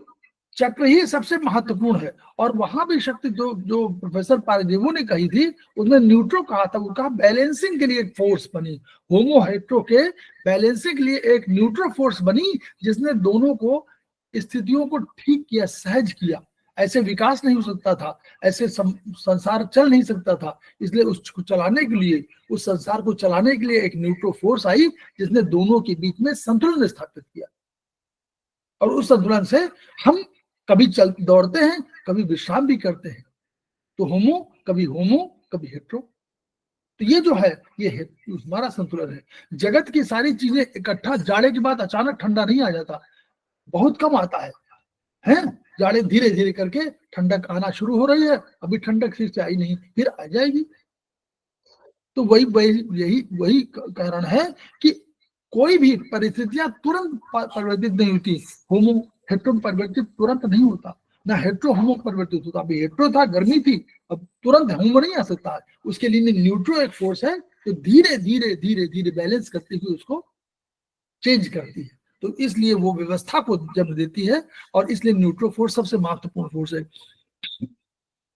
चक्र ही सबसे महत्वपूर्ण है। और वहां भी शक्ति जो जो प्रोफेसर पारदेवो ने कही थी, उसने न्यूट्रो कहा था, वो कहा बैलेंसिंग के लिए एक फोर्स बनी, होमो हेट्रो के बैलेंसिंग के लिए एक न्यूट्रो फोर्स बनी, जिसने दोनों को स्थितियों को ठीक किया, सहज किया। ऐसे विकास नहीं हो सकता था, ऐसे संसार चल नहीं सकता था। इसलिए उसको चलाने के लिए, उस संसार को चलाने के लिए एक न्यूट्रो फोर्स आई, जिसने दोनों के बीच में संतुलन स्थापित किया। और उस संतुलन से हम कभी चल दौड़ते हैं, कभी विश्राम भी करते हैं। तो कभी हेट्रो। तो ये जो है, ये हमारा संतुलन है। जगत की सारी चीजें इकट्ठा जाड़े के बाद अचानक ठंडा नहीं आ जाता, बहुत कम आता है। जाड़े धीरे धीरे करके ठंडक आना शुरू हो रही है, अभी ठंडक फिर से आई नहीं, फिर आ जाएगी। तो वही कारण है कि कोई भी परिस्थितियां तुरंत परिवर्तित नहीं होती। होमो हेट्रो परिवर्तित तुरंत नहीं होता, ना हेट्रो होमो परिवर्तित होता। अभी हेट्रो था, गर्मी थी, अब तुरंत होमो नहीं आ सकता है। उसके लिए न्यूट्रो एक फोर्स है जो धीरे धीरे धीरे धीरे बैलेंस करते हुए उसको चेंज करती है। तो इसलिए वो व्यवस्था को जन्म देती है, और इसलिए न्यूट्रो फोर्स सबसे महत्वपूर्ण फोर्स है।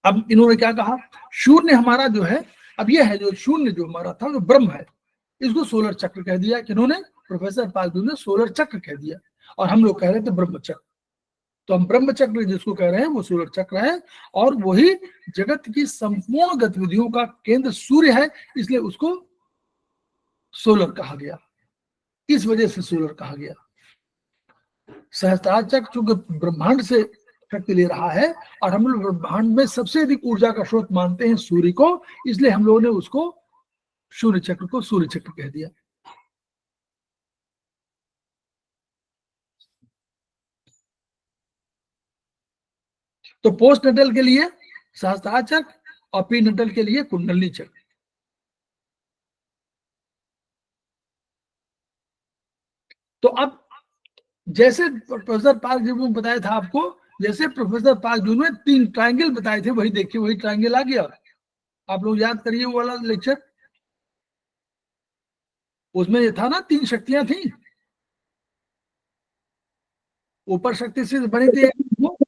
अब इन्होंने क्या कहा, शून्य हमारा जो है, अब ये है जो शून्य जो हमारा था, जो ब्रह्म है, इसको सोलर चक्र कह दिया। किन्होंने? प्रोफेसर पालदू ने सोलर चक्र कह दिया, और हम लोग कह रहे थे ब्रह्म चक्र। तो हम ब्रह्म चक्र जिसको कह रहे हैं वो सोलर चक्र है, और वही जगत की संपूर्ण गतिविधियों का केंद्र सूर्य है, इसलिए उसको सोलर कहा गया। इस वजह से सोलर कहा गया। सहस्त्रार चक्र चूंकि ब्रह्मांड से शक्ति ले रहा है, और हम लोग ब्रह्मांड में सबसे अधिक ऊर्जा का स्रोत मानते हैं सूर्य को, इसलिए हम लोगों ने उसको सूर्य चक्र को सूर्य चक्र कह दिया। तो पोस्ट नटल के लिए सहस्त्रार चक्र, और प्री नटल के लिए कुंडली चक्र। तो अब जैसे प्रोफेसर पार्क जी ने बताया था आपको, जैसे प्रोफेसर पार्क जी ने 3 ट्रायंगल बताए थे, वही देखिए, वही ट्रायंगल आ गया। आप लोग याद करिए वो वाला लेक्चर, उसमें ये था ना 3 शक्तियां थी। ऊपर शक्ति से बनी थी एक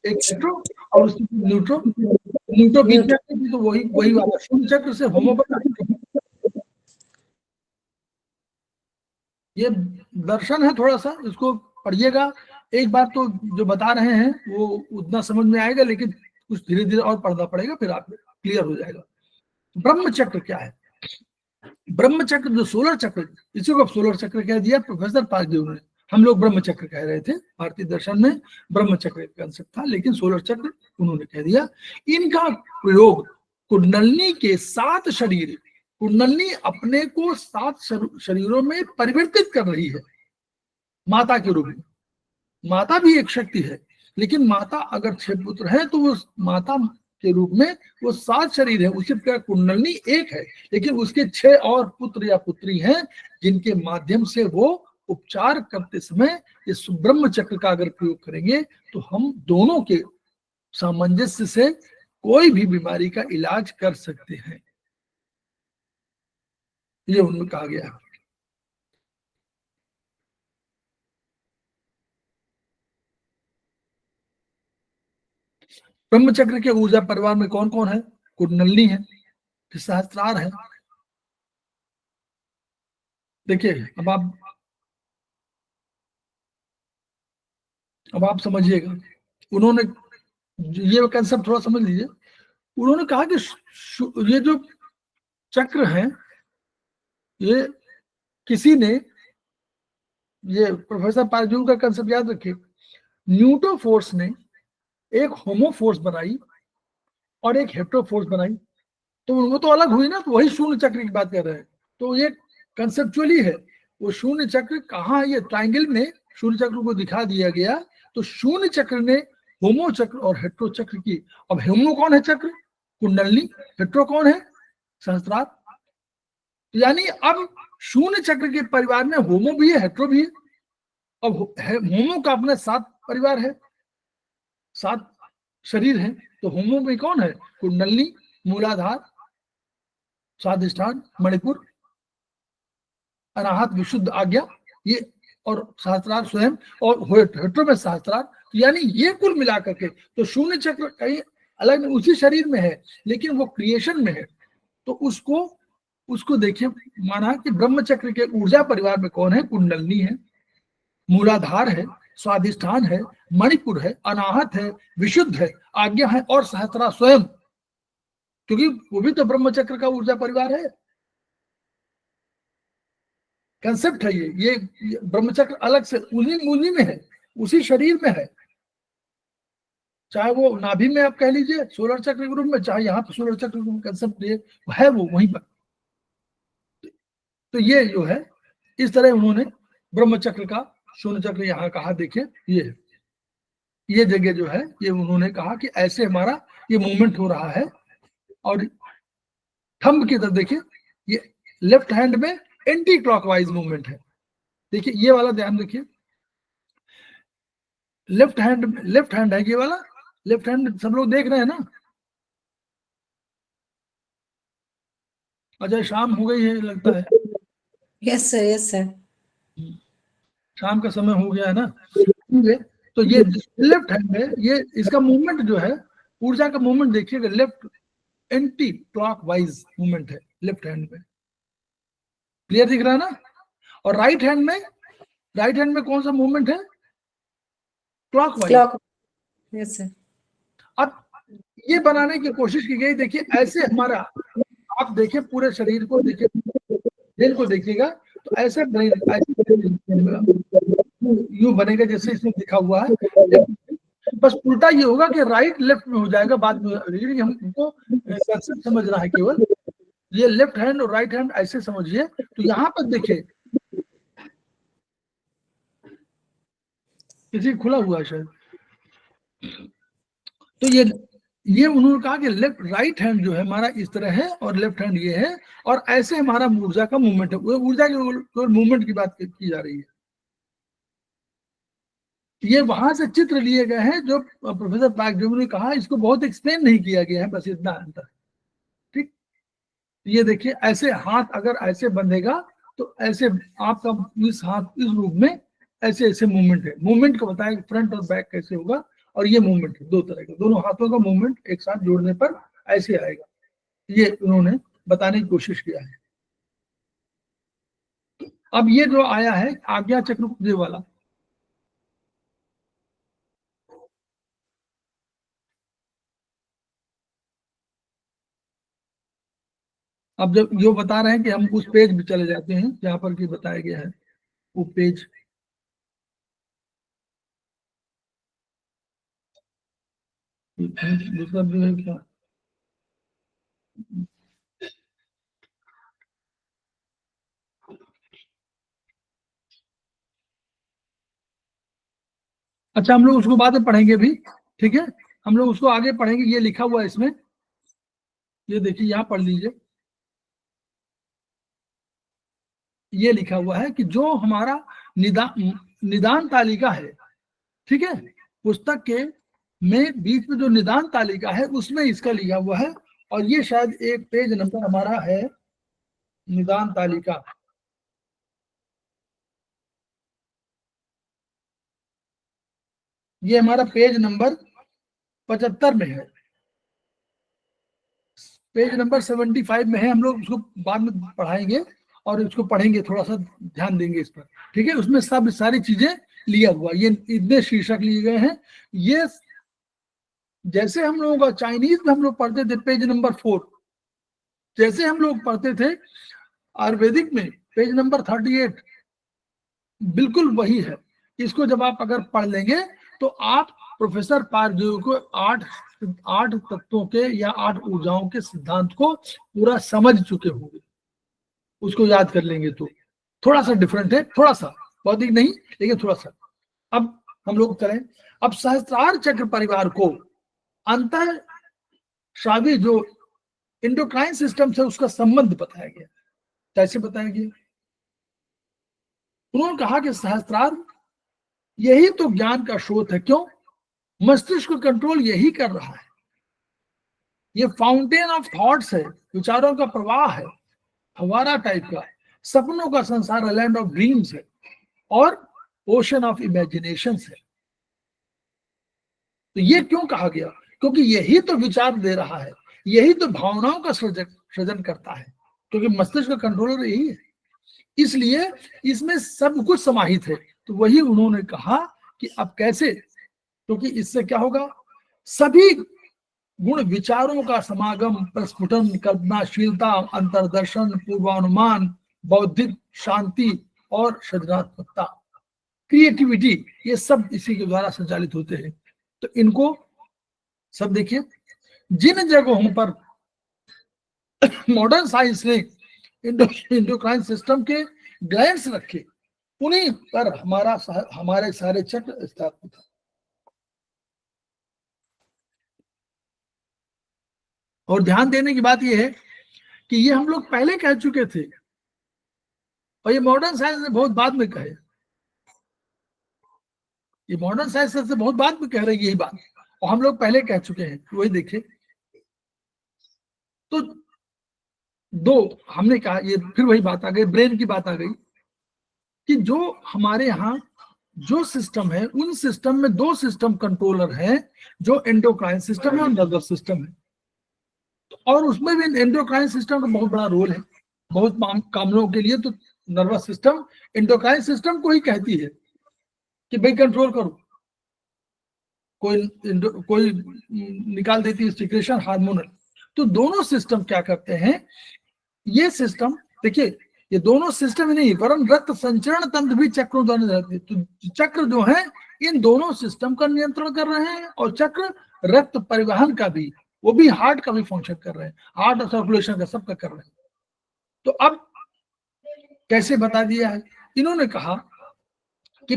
न्यूट्रो, और उसकी न्यूट्रो की क्या थी, तो वही वाला शून्य चक्र से होमो बना। ये दर्शन है, थोड़ा सा इसको पढ़िएगा एक बार। तो जो बता रहे हैं वो उतना समझ में आएगा, लेकिन कुछ धीरे धीरे और पढ़ना पड़ेगा, फिर आप क्लियर हो जाएगा। ब्रह्म चक्र क्या है? ब्रह्म चक्र जो सोलर चक्र, इसी को सोलर चक्र कह दिया प्रोफेसर पासदेव ने। हम लोग ब्रह्म चक्र कह रहे थे, भारतीय दर्शन में ब्रह्म चक्र का कंसेप्ट था, लेकिन सोलर चक्र उन्होंने कह दिया। इनका प्रयोग कुंडलनी के 7 शरीर, कुंडलनी अपने को 7 शरीरों में परिवर्तित कर रही है माता के रूप में। माता भी एक शक्ति है, लेकिन माता अगर 6 पुत्र है तो वो माता के रूप में वो 7 शरीर है। उसी प्रकार कुंडलनी एक है, लेकिन उसके 6 और पुत्र या पुत्री हैं, जिनके माध्यम से वो उपचार करते समय इस ब्रह्म चक्र का अगर प्रयोग करेंगे तो हम दोनों के सामंजस्य से कोई भी बीमारी का इलाज कर सकते हैं, ये उन्होंने कहा गया है। ब्रह्म चक्र के ऊर्जा परिवार में कौन कौन है? कुंडलनी है, सहस्त्रार है। देखिए अब आप समझिएगा, उन्होंने ये कंसेप्ट थोड़ा समझ लीजिए। उन्होंने कहा कि ये जो चक्र है, ये किसी ने, ये प्रोफेसर पारजू का कंसेप्ट याद रखिए, न्यूटो फोर्स ने एक होमो फोर्स बनाई और एक हेट्रो फोर्स बनाई, तो वो तो अलग हुई ना, तो वही शून्य चक्र की बात कर रहे हैं। तो ये कंसेप्चुअली है। वो शून्य चक्र कहाँ है? ये ट्राइंगल में शून्य चक्र को दिखा दिया गया। तो शून्य चक्र ने होमो चक्र और हेट्रो चक्र की। अब होमो कौन है? चक्र, कुंडलनी। हेट्रो कौन है? सहस्त्रार। यानी अब शून्य चक्र के परिवार में होमो भी है, हेट्रो भी है। अब होमो का अपने 7 परिवार है, 7 शरीर है। तो होमो में कौन है? कुंडलनी, मूलाधार, स्वादिष्ठान, मणिपुर, अनाहत, विशुद्ध, आज्ञा, ये और सहस्त्रार स्वयं और हेट्रो में सहस्त्रार, यानी ये कुल मिला करके तो शून्य चक्र कहीं अलग नहीं, उसी शरीर में है लेकिन वो क्रिएशन में है। तो उसको देखिए माना कि ब्रह्म चक्र के ऊर्जा परिवार में कौन है, कुंडलनी है, मूलाधार है, स्वादिष्ठान है, मणिपुर है, अनाहत है, विशुद्ध है, आज्ञा है और सहस्त्रार स्वयं, क्योंकि वो भी तो ब्रह्म चक्र का ऊर्जा परिवार है। कंसेप्ट है ये ब्रह्मचक्र अलग से उन्हीं में है, उसी शरीर में है, चाहे वो नाभि में आप कह लीजिए सोलर चक्र के रूप में, चाहे यहाँ पे सोलर चक्र के कंसेप्ट है वो वहीं पर। तो ये जो है इस तरह उन्होंने ब्रह्म चक्र का शून्य चक्र यहाँ कहा। देखिए ये जगह जो है ये उन्होंने कहा कि ऐसे हमारा ये मूवमेंट हो रहा है। और थंब की तरफ देखिए, ये लेफ्ट हैंड में एंटी क्लॉकवाइज मूवमेंट है। देखिए ये वाला ध्यान रखिए, लेफ्ट हैंड है ये वाला, लेफ्ट हैंड सब लोग देख रहे हैं ना। अच्छा शाम हो गई है लगता है। Yes sir, yes sir. शाम का समय हो गया है ना। तो ये लेफ्ट हैंड है, ये इसका मूवमेंट जो है ऊर्जा का मूवमेंट देखिएगा, लेफ्ट एंटी क्लॉकवाइज मूवमेंट है लेफ्ट हैंड में, क्लियर दिख रहा है ना। और राइट हैंड में कौन सा मूवमेंट है, क्लॉकवाइज। Yes sir. अब ये बनाने की कोशिश की गई। देखिए ऐसे हमारा, आप देखिए पूरे शरीर को देखिए, दिल को देखिएगा तो ऐसे यूं बनेगा जैसे इसमें दिखा हुआ है, बस उल्टा ये होगा कि राइट लेफ्ट में हो जाएगा बाद में, लेकिन हमको कंसेप्ट समझना है केवल। ये लेफ्ट हैंड और राइट हैंड ऐसे समझिए। तो यहाँ पर देखिए किसी खुला हुआ है शायद, तो ये उन्होंने कहा कि लेफ्ट राइट हैंड जो है हमारा इस तरह है और लेफ्ट हैंड ये है, और ऐसे हमारा ऊर्जा का मूवमेंट है। ऊर्जा की मूवमेंट की बात की जा रही है। ये वहां से चित्र लिए गए हैं जो प्रोफेसर पाकजोग ने कहा, इसको बहुत एक्सप्लेन नहीं किया गया है, बस इतना अंतर। ठीक, ये देखिए ऐसे हाथ अगर ऐसे बंधेगा तो ऐसे आपका इस हाथ इस रूप में ऐसे ऐसे मूवमेंट है। मूवमेंट को बताया फ्रंट और बैक कैसे होगा, और ये मूवमेंट है दो तरह का, दोनों हाथों का मूवमेंट एक साथ जोड़ने पर ऐसे आएगा। ये उन्होंने बताने की कोशिश किया है। अब ये जो आया है आज्ञा चक्र वाला, अब जब जो बता रहे हैं कि हम उस पेज भी चले जाते हैं जहां पर कि बताया गया है वो पेज। दूसरा भी है क्या, अच्छा हम लोग उसको बाद में पढ़ेंगे भी, ठीक है, हम लोग उसको आगे पढ़ेंगे। ये लिखा हुआ है इसमें, ये देखिए यहाँ पढ़ लीजिए, ये लिखा हुआ है कि जो हमारा निदान तालिका है, ठीक है, पुस्तक के में बीच में जो निदान तालिका है उसमें इसका लिखा हुआ है, और ये शायद एक पेज नंबर हमारा है निदान तालिका, ये हमारा पेज नंबर 75 में है, पेज नंबर 75 में है। हम लोग उसको बाद में पढ़ाएंगे और उसको पढ़ेंगे, थोड़ा सा ध्यान देंगे इस पर, ठीक है। उसमें सब सारी चीजें लिया हुआ, ये इतने शीर्षक लिए गए हैं। ये जैसे हम लोगों का चाइनीज में हम लोग पढ़ते थे पेज नंबर 4, जैसे हम लोग पढ़ते थे आयुर्वेदिक में पेज नंबर 38, बिल्कुल वही है। इसको जब आप अगर पढ़ लेंगे तो आप प्रोफेसर पारजू को 8 तत्वों के या 8 ऊर्जाओं के सिद्धांत को पूरा समझ चुके होंगे, उसको याद कर लेंगे। तो थोड़ा सा डिफरेंट है, थोड़ा सा, बहुत ही नहीं लेकिन थोड़ा सा। अब हम लोग चलें, अब सहस्त्रार चक्र परिवार को अंतर श्रावी जो इंडोक्राइन सिस्टम से उसका संबंध बताया गया। कैसे बताया गया, उन्होंने कहा कि सहस्त्रार यही तो ज्ञान का स्रोत है। क्यों, मस्तिष्क को कंट्रोल यही कर रहा है, ये फाउंटेन ऑफ थॉट्स है, विचारों का प्रवाह है, फवारा टाइप का, सपनों का संसार है, लैंड ऑफ ड्रीम्स है। और ओशन ऑफ इमेजिनेशन है। तो ये क्यों कहा गया? क्योंकि यही तो विचार दे रहा है, यही तो भावनाओं का सृजन करता है, क्योंकि मस्तिष्क का कंट्रोलर यही है, इसलिए इसमें सब कुछ समाहित है। तो वही उन्होंने कहा कि अब कैसे, क्योंकि इससे क्या होगा, सभी गुण विचारों का समागम, प्रस्फुटन, कल्पनाशीलता, अंतर्दर्शन, पूर्वानुमान, बौद्धिक शांति और सृजनात्मकता, क्रिएटिविटी, ये सब इसी के द्वारा संचालित होते हैं। तो इनको सब देखिए, जिन जगहों पर मॉडर्न साइंस ने एंडोक्राइन सिस्टम के ग्लैंड्स रखे, उन्हीं पर हमारे सारे चक्र स्थापित है। और ध्यान देने की बात यह है कि ये हम लोग पहले कह चुके थे और ये मॉडर्न साइंस ने बहुत बाद में कहे, ये मॉडर्न साइंस से बहुत बाद में कह रहे हैं यही बात, और हम लोग पहले कह चुके हैं। वही देखिए, तो दो हमने कहा, ये फिर वही बात आ गई, ब्रेन की बात आ गई कि जो हमारे यहाँ जो सिस्टम है, उन सिस्टम में दो सिस्टम कंट्रोलर हैं, जो एंडोक्राइन सिस्टम है और नर्वस सिस्टम है। और उसमें भी एंडोक्राइन सिस्टम का बहुत बड़ा रोल है। बहुत कामों के लिए तो नर्वस सिस्टम एंडोक्राइन सिस्टम को ही कहती है कि भाई कंट्रोल करो, कोई निकाल देती है सिक्रेशन हार्मोनल। तो दोनों सिस्टम क्या करते हैं, ये सिस्टम देखिए, ये दोनों सिस्टम ही नहीं वरन रक्त संचरण तंत्र भी चक्रों द्वारा रहते हैं। तो चक्र जो है इन दोनों सिस्टम का नियंत्रण कर रहे हैं, और चक्र रक्त परिवहन का भी, वो भी हार्ट का भी फंक्शन कर रहे हैं, हार्ट और सर्कुलेशन का सबका कर रहे हैं। तो अब कैसे बता दिया है, इन्होंने कहा कि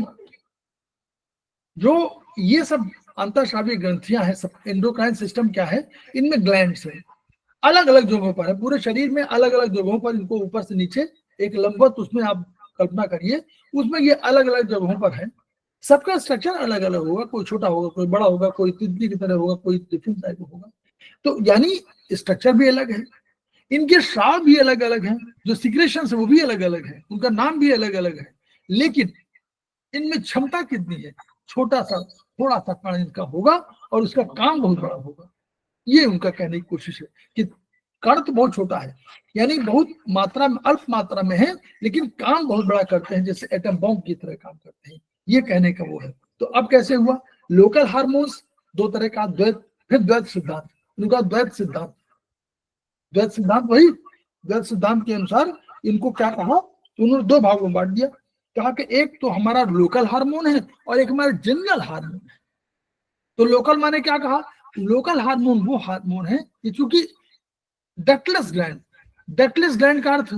जो ये सब अंतःस्रावी ग्रंथियां हैं, सब एंडोक्राइन सिस्टम क्या है, इनमें ग्लैंड्स है, अलग अलग जगहों पर है, पूरे शरीर में अलग अलग जगहों पर, इनको ऊपर से नीचे एक लंबवत उसमें आप कल्पना करिए, उसमें ये अलग अलग जगहों पर है। सबका स्ट्रक्चर अलग अलग होगा, कोई छोटा होगा, कोई बड़ा होगा, कोई तितली की तरह होगा, कोई डिफरेंट टाइप होगा। तो यानी स्ट्रक्चर भी अलग है, इनके स्राव भी अलग अलग हैं, जो सिक्रेशन है वो भी अलग अलग है, उनका नाम भी अलग अलग है, लेकिन इनमें क्षमता कितनी है, छोटा सा थोड़ा सा कण इनका होगा और उसका काम बहुत बड़ा होगा। ये उनका कहने की कोशिश है कि कण तो बहुत छोटा है, यानी बहुत मात्रा में, अल्प मात्रा में है, लेकिन काम बहुत बड़ा करते हैं, जैसे एटम बॉम्ब की तरह काम करते हैं। ये कहने का वो है। तो अब कैसे हुआ, लोकल हार्मोन्स दो तरह का, द्वैत, फिर द्वैत सिद्धांत, उनका द्वैत सिद्धांत, द्वैत सिद्धांत वही द्वैत सिद्धांत के अनुसार इनको क्या कहा, उन्होंने दो भागों में बांट दिया। कहा कि एक तो हमारा लोकल हार्मोन है और एक हमारा जनरल हार्मोन है। तो लोकल माने क्या कहा, लोकल हार्मोन वो हार्मोन है कि चूंकि डक्टलेस ग्लैंड का अर्थ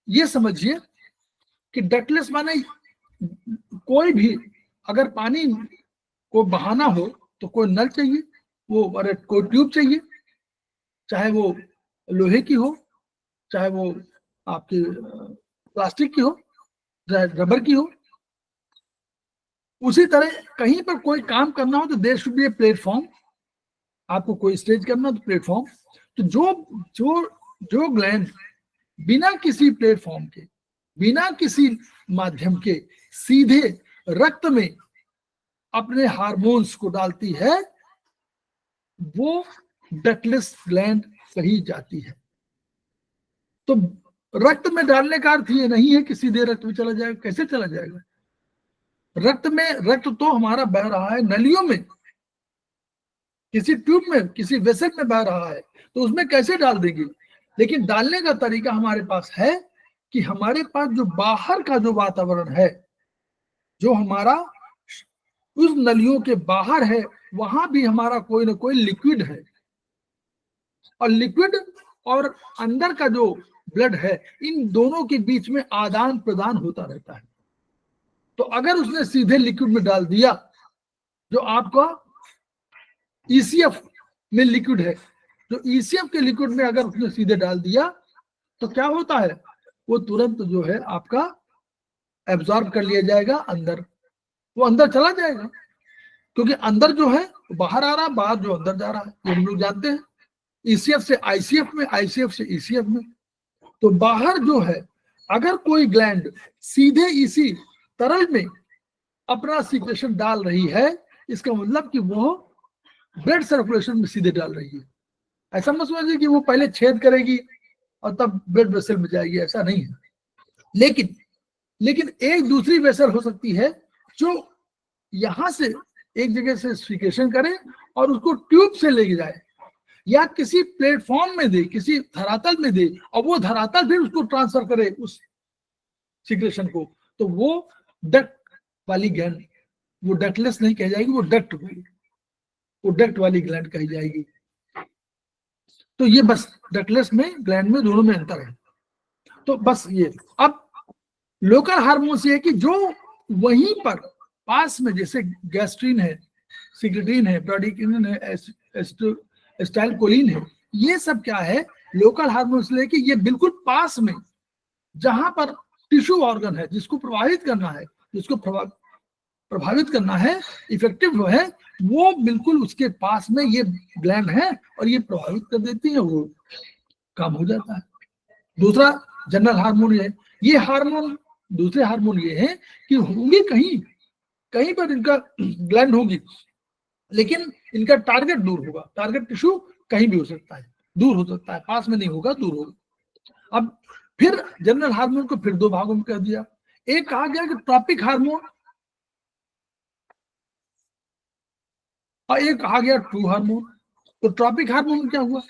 ये समझिए कि डक्टलेस माने कोई भी अगर पानी को बहाना हो तो कोई नल चाहिए, वो अरे कोई ट्यूब चाहिए, चाहे वो लोहे की हो, चाहे वो आपकी प्लास्टिक की हो, चाहे रबर की हो। उसी तरह कहीं पर कोई काम करना हो तो there should be a platform, आपको कोई स्टेज करना तो प्लेटफॉर्म। तो जो ग्लैंड बिना किसी प्लेटफॉर्म के, बिना किसी माध्यम के सीधे रक्त में अपने हार्मोन्स को डालती है, वो डक्टलेस ग्लैंड कही जाती है। तो रक्त में डालने का अर्थ ये नहीं है कि सीधे रक्त में चला जाएगा, कैसे चला जाएगा, रक्त तो हमारा बह रहा है नलियों में, किसी ट्यूब में, किसी वेसल में बह रहा है, तो उसमें कैसे डाल देंगे। लेकिन डालने का तरीका हमारे पास है कि हमारे पास जो बाहर का जो वातावरण है, जो हमारा उस नलियों के बाहर है, वहां भी हमारा कोई ना कोई लिक्विड है, और लिक्विड और अंदर का जो ब्लड है, इन दोनों के बीच में आदान प्रदान होता रहता है। तो अगर उसने सीधे लिक्विड में डाल दिया, जो आपका ईसीएफ में लिक्विड है, जो ईसीएफ के लिक्विड में अगर उसने सीधे डाल दिया तो क्या होता है, वो तुरंत जो है आपका एब्जॉर्ब कर लिया जाएगा अंदर, वो अंदर चला जाएगा, क्योंकि अंदर जो है बाहर आ रहा, बाहर जो अंदर जा रहा है, ये हम लोग जानते हैं, ईसीएफ से आईसीएफ में, आईसीएफ से ईसीएफ में। तो बाहर जो है, अगर कोई ग्लैंड सीधे इसी तरल में अपना सीक्रेशन डाल रही है, इसका मतलब कि वो ब्लड सर्कुलेशन में सीधे डाल रही है। ऐसा मत समझिए कि वो पहले छेद करेगी और तब ब्लड वेसल में जाएगी, ऐसा नहीं है। लेकिन एक दूसरी वेसल हो सकती है जो यहां से एक जगह से सीक्रेशन करे और उसको ट्यूब से लेके जाए, या किसी प्लेटफॉर्म में दे, किसी धरातल में दे, और वो धरातल फिर उसको ट्रांसफर करे उस सीक्रेशन को, तो वो डक्ट वाली ग्लैंड, वो डक्टलेस नहीं कही जाएगी, वो डक्ट वाली ग्लैंड कही जाएगी। तो ये बस डक्टलेस में, ग्लैंड में, दोनों में अंतर है। तो बस ये अब लोकल हार्मोन्स ये कि जो वहीं पर पास में, जैसे गैस्ट्रीन है, सिक्रेटिन है, ब्राडिकिनिन है, एसिटाइलकोलिन है, ये सब क्या है, लोकल हार्मोन्स लेके ये बिल्कुल पास में, जहां पर टिश्यू ऑर्गन है जिसको प्रभावित करना है, जिसको प्रभावित करना है, इफेक्टिव है, वो बिल्कुल उसके पास में ये ग्लैंड है और ये प्रभावित कर देती है, वो काम हो जाता है। दूसरा जनरल हार्मोन है, ये हार्मोन, दूसरे हार्मोन ये है कि होंगे कहीं पर इनका ग्लैंड होगी, लेकिन इनका टारगेट दूर होगा, टारगेट टिश्यू कहीं भी हो सकता है, दूर हो सकता है, पास में नहीं होगा, दूर होगा। अब फिर जनरल हार्मोन को फिर दो भागों में कर दिया। एक कहा गया कि ट्रॉपिक हार्मोन, और एक कहा गया ट्रू हार्मोन। तो ट्रॉपिक हार्मोन क्या हुआ,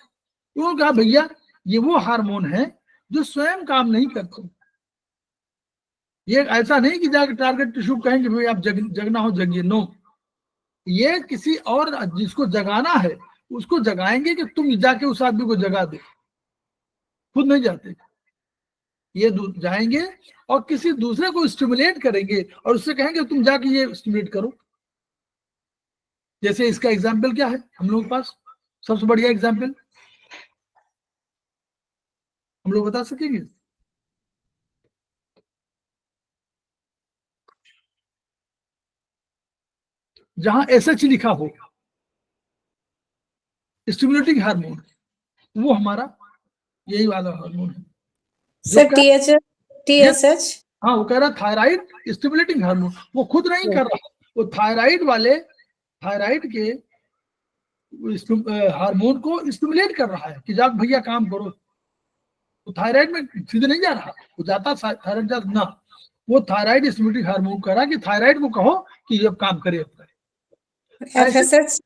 उन्होंने कहा भैया ये वो हार्मोन है जो स्वयं काम नहीं करते। ये ऐसा नहीं कि जाकर टारगेट टिश्यू कहेंगे भाई आप जगना हो जगिए, नो, ये किसी और जिसको जगाना है उसको जगाएंगे कि तुम जाके उस आदमी को जगा दे, खुद नहीं जाते। ये जाएंगे और किसी दूसरे को स्टिमुलेट करेंगे और उससे कहेंगे तुम जाके ये स्टिमुलेट करो। जैसे इसका एग्जाम्पल क्या है हम लोगों के पास, सबसे बढ़िया एग्जाम्पल हम लोग बता सकेंगे? जहां SH लिखा हो, स्टिमुलेटिंग हार्मोन, वो हमारा यही वाला हार्मोन है। सर TSH, हाँ, वो कह रहा थायराइड स्टिमुलेटिंग हार्मोन, वो खुद नहीं कर रहा, वो थायराइड के हार्मोन को स्टिमुलेट कर रहा है कि जाओ भैया काम करो। तो थायराइड में सीधे नहीं जा रहा, वो जाता थायराइड जाता ना, वो थायराइड स्टिमुलेटिंग हार्मोन कर रहा कि थायराइड को कहो कि ये काम करे अपना। FSH,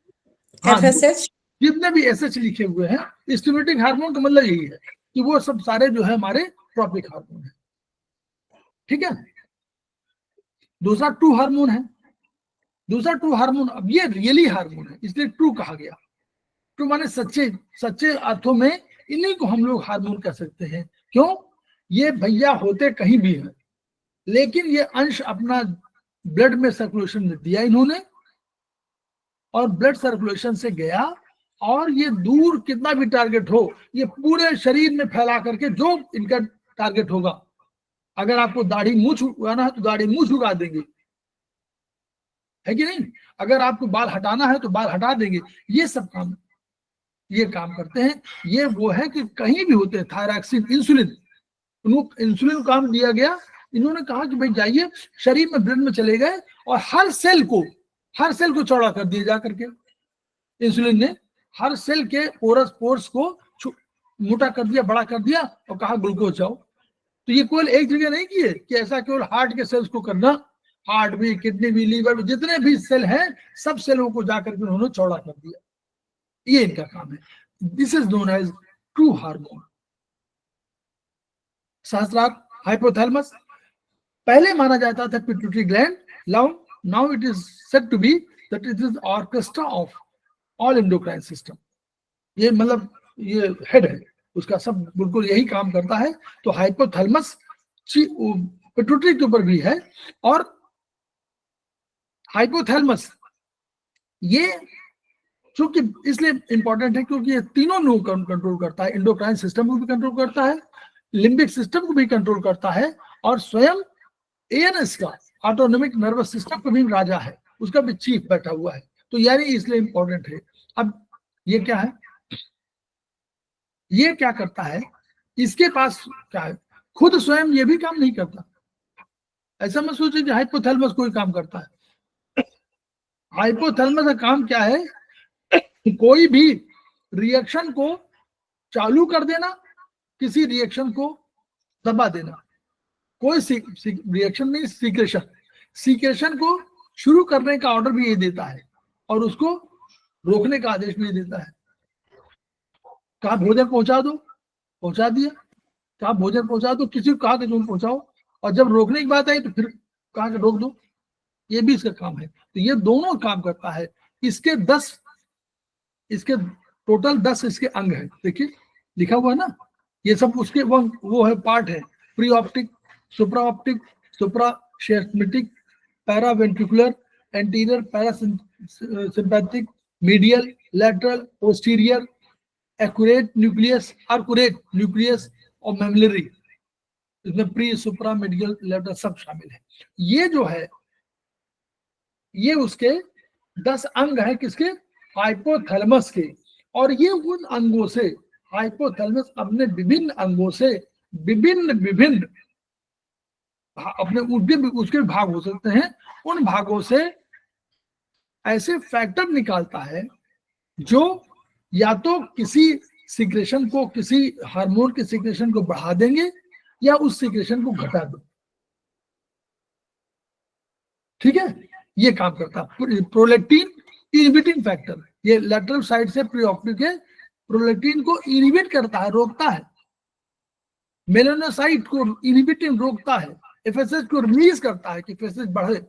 जितने भी SH लिखे हुए हैं स्टिमुलेटिंग हार्मोन का मतलब यही है कि वो सब सारे जो है हमारे ट्रॉपिक हार्मोन है, ठीक है। दूसरा ट्रू हार्मोन है, दूसरा ट्रू हार्मोन, अब ये रियली हार्मोन है इसलिए ट्रू कहा गया। ट्रू माने सच्चे अर्थों में इन्हीं को हम लोग हार्मोन कह सकते हैं। क्यों? ये भैया होते कहीं भी है, लेकिन ये अंश अपना ब्लड में सर्कुलेशन में दिया इन्होंने, और ब्लड सर्कुलेशन से गया, और ये दूर कितना भी टारगेट हो, ये पूरे शरीर में फैला करके जो इनका टारगेट होगा, अगर आपको दाढ़ी मूछ उगाना है तो दाढ़ी मूछ उगा देंगे, है कि नहीं? अगर आपको बाल हटाना है तो बाल हटा देंगे। ये सब काम ये काम करते हैं। ये वो है कि कहीं भी होते हैं, थायरॉक्सिन, इंसुलिन, उनको इंसुलिन काम दिया गया। इन्होंने कहा कि भाई जाइए शरीर में, ब्लड में चले गए और हर सेल को चौड़ा कर दिया जा करके। इंसुलिन ने हर सेल के पोर्स को मोटा कर दिया, बड़ा कर दिया और कहा ग्लूकोज जाओ। तो ये केवल एक जगह नहीं किए कि ऐसा केवल हार्ट के सेल्स को करना, हार्ट भी, किडनी भी, लीवर भी, जितने भी सेल हैं सब सेलों को जाकर के उन्होंने चौड़ा कर दिया। ये इनका काम है। This is known as true hormone. सहस्रार हाइपोथैलेमस पहले माना जाता था pituitary gland, now it is said to be that it is orchestra of all endocrine system. ये मतलब ये हेड है उसका, सब बिल्कुल यही काम करता है। तो हाइपोथैलेमस पिट्यूटरी के ऊपर भी है, और हाइपोथैलेमस ये चूंकि इसलिए इंपॉर्टेंट है क्योंकि ये तीनों नो कंट्रोल करता है, एंडोक्राइन सिस्टम को भी कंट्रोल करता है, लिम्बिक सिस्टम को भी कंट्रोल करता है, और स्वयं ANS का, ऑटोनोमिक नर्वस सिस्टम का भी राजा है, उसका भी चीफ बैठा हुआ है। तो यानी इसलिए इंपॉर्टेंट है। अब ये क्या है, ये क्या करता है, इसके पास क्या है, खुद स्वयं ये भी काम नहीं करता, ऐसा मत सोचिए कि हाइपोथैलेमस कोई काम करता है। हाइपोथैलेमस का काम क्या है कि कोई भी रिएक्शन को चालू कर देना, किसी रिएक्शन को दबा देना। कोई रिएक्शन नहीं, सीक्रेशन, सीक्रेशन को शुरू करने का ऑर्डर भी ये देता है और उसको रोकने का आदेश भी देता है। कहा भोजन पहुंचा दो, पहुंचा दिया। कहा भोजन पहुंचा दो, किसी को कहा कि तुम पहुंचाओ, और जब रोकने की बात आई तो फिर कहा कि रोक दो। ये भी इसका काम है। तो ये दोनों काम करता है। इसके टोटल 10 इसके अंग है। देखिए लिखा हुआ है ना, ये सब उसके वो है, पार्ट है। Pre optic, supra optic, supra chiasmatic, paraventricular, anterior parasympathetic, medial, lateral, posterior, एक्यूरेट न्यूक्लियस, आर्कुरेट न्यूक्लियस और मेमोलरी। इसमें प्री, सुप्रा, मीडियल, लैटरल सब शामिल है। ये जो है ये उसके 10 अंग है, किसके? हाइपोथैलेमस के। और ये उन अंगों से, हाइपोथैलेमस अपने विभिन्न अंगों से विभिन्न अपने उसके भाग हो सकते हैं, उन भागों से ऐसे फैक्टर निकालता है जो या तो किसी सिक्रेशन को, किसी हार्मोन के सिक्रेशन को बढ़ा देंगे या उस सिक्रेशन को घटा दो। ठीक है, ये काम करता है। प्रोलेक्टिन इनहिबिटिंग फैक्टर, ये लैटरल साइड से प्रीऑप्टिक के प्रोलेक्टिन को इनहिबिट करता है, रोकता है। मेलानोसाइट को इनहिबिटिंग रोकता है। एफएसएच को रिलीज करता है कि एफएसएच बढ़े।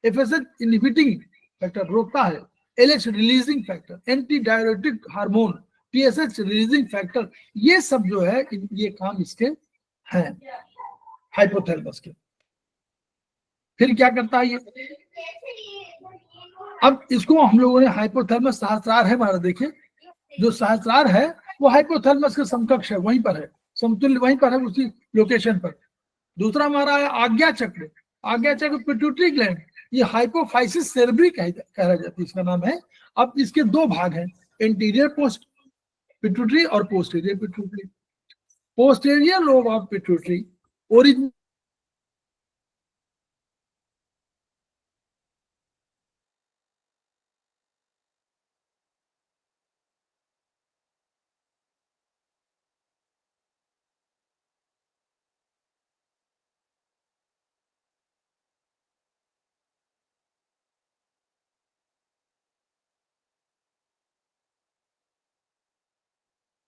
एफएसएच इनहिबिटिंग फैक्टर रोकता है। LH releasing factor, anti diuretic hormone, TSH releasing factor, ये सब जो है ये काम इसके हैं हाइपोथैलेमस के। फिर क्या करता है ये? अब इसको हम लोगों ने हाइपोथैलेमस सहस्त्रार है हमारा, देखिए जो सहस्त्रार है वो हाइपोथैलेमस के समकक्ष है, वहीं पर है, समतुल्य वहीं पर है, उसी लोकेशन पर। दूसरा हमारा है आज्ञा चक्र। आज्ञा चक्र पिट्यूटरी ग्लैंड, ये हाइपोफाइसिस सेरेब्री कहा जाता है, इसका नाम है। अब इसके दो भाग हैं, इंटीरियर पोस्ट पिट्यूटरी और posterior pituitary. Posterior lobe of pituitary origin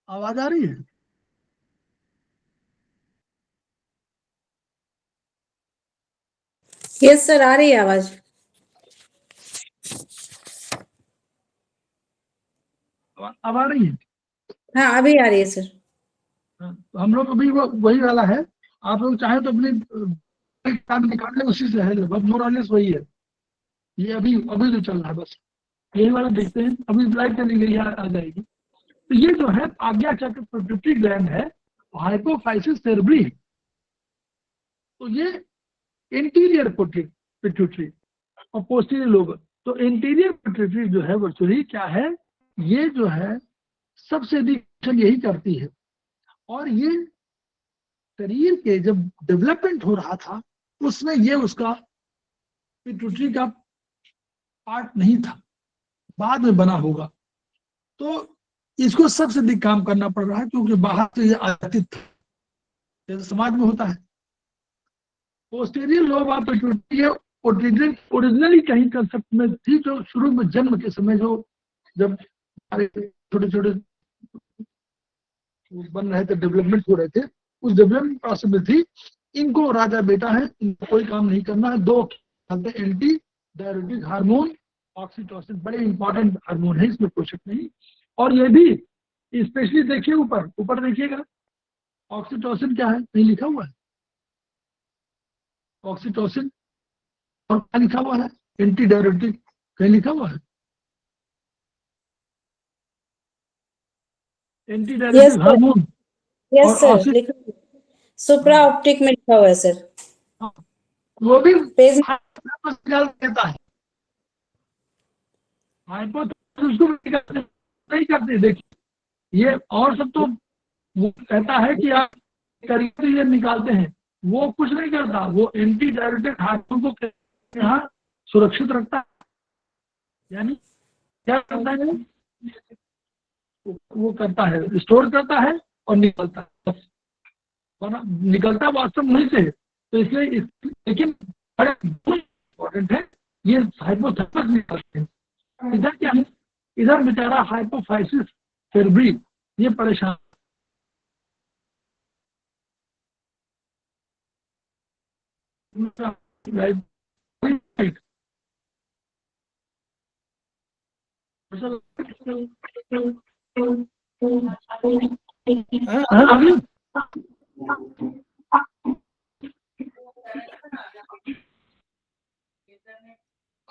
आवाज आ रही है? यस सर, आ रही है आवाज। अब आ रही है? हाँ अभी आ रही है सर। तो हम लोग अभी वही वाला है। आप लोग चाहे तो अपने टाइम निकाल लें, उसी से है लगभग मोर और लेस वही है। ये अभी अभी जो चल रहा है बस यही वाला देखते हैं। अभी लाइट चली गई आ जाएगी। तो ये जो है आज्ञा चक्र पिट्यूटरी ग्लैंड है, हाइपोफाइसिस सेरेब्री। तो ये इंटीरियर पिट्यूटरी और पोस्टीरियर लोब। तो इंटीरियर पिट्यूटरी जो है वर्चुअली क्या है, ये जो है सबसे अधिक यही करती है। और ये शरीर के जब डेवलपमेंट हो रहा था उसमें ये उसका पिट्यूटरी का पार्ट नहीं था, बाद में बना होगा। तो इसको सबसे अधिक काम करना पड़ रहा है क्योंकि बाहर से ये आयातित था, जैसे समाज में होता है। Posterior lobe of pituitary originally कहीं कंसेप्ट में थी, जो शुरू में जन्म के समय जो जब छोटे छोटे बन रहे थे, डेवलपमेंट हो रहे थे, उस डेवलपमेंट प्रोसेस में थी। इनको राजा बेटा है, इनको कोई काम नहीं करना है। दो एंटी डायरेटिक हार्मोन, ऑक्सीटोसिन, बड़े इंपॉर्टेंट हार्मोन है, इसमें कोई शक नहीं। और ये भी स्पेशली देखिए ऊपर ऊपर देखिएगा, ऑक्सीटोसिन क्या है, नहीं लिखा हुआ है ऑक्सीटोसिन। और क्या लिखा हुआ है, एंटी डायरेटिक, कहीं लिखा हुआ है anti diuretic hormone. Yes sir, लिखा सुप्रा ऑप्टिक में लिखा हुआ है सर। वो भी पेज देता है, हाइपोथैलेमस को नहीं करते। देखिए ये और सब तो वो कहता है कि आप करियर निकालते हैं, वो कुछ नहीं करता, वो एंटी डायरेक्टिक हार्मोन को यहाँ सुरक्षित रखता है, यानी क्या करता है, वो करता है, स्टोर करता है और निकलता है, वरना निकलता वास्तव नहीं से। तो इसलिए लेकिन बड़े इम्पोर्टेंट है, ये हाइपोथैलेमस निकलते हैं। इधर क्या है, इधर बेचारा हाइपोफाइसिस फिर भी ये परेशान अभी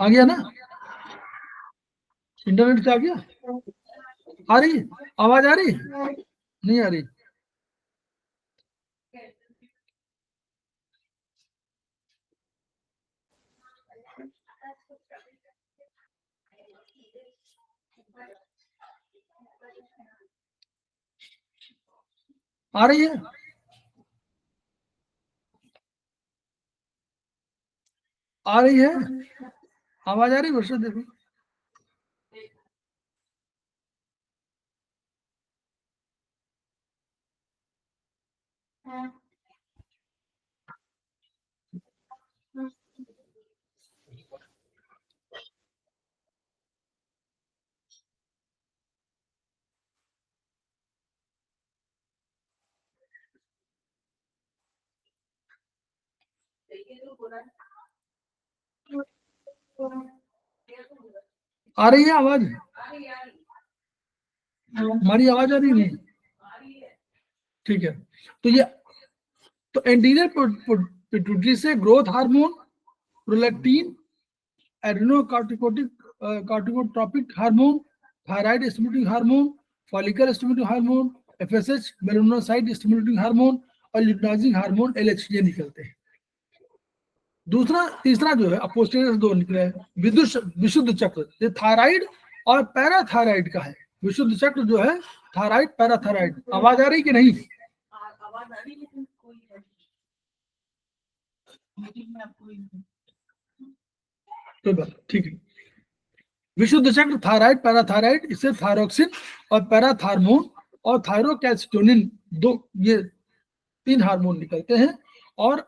आ गया ना, इंटरनेट से आ गया, आ रही आवाज, आ रही नहीं आ रही? आ रही है, आ रही है, आवाज आ रही है? वर्षा देखो, आ रही है आवाज? हमारी आवाज आ रही नहीं? ठीक है, तो ये तो एंटीरियर पिट्यूटरी से growth hormone, prolactin, adrenocorticotropic corticotropic hormone, thyroid stimulating hormone, follicle stimulating hormone, FSH melanocyte stimulating hormone और ल्यूटिनाइजिंग हार्मोन एलएच, ये निकलते हैं। दूसरा तीसरा जो है अपोस्टेरियर दो निकले हैं, विशुद्ध चक्र, ये थायराइड और पैराथायराइड का है। विशुद्ध चक्र जो है थायराइड पैराथायराइड, आवाज आ रही कि नहीं? आवाज आ रही है, कोई बात ठीक है। विशुद्ध चक्र थायराइड पैराथायराइड, इससे थायरोक्सिन और पैराथार्मोन और थायरोकैल्सिटोनिन, दो ये 3 हार्मोन निकलते हैं। और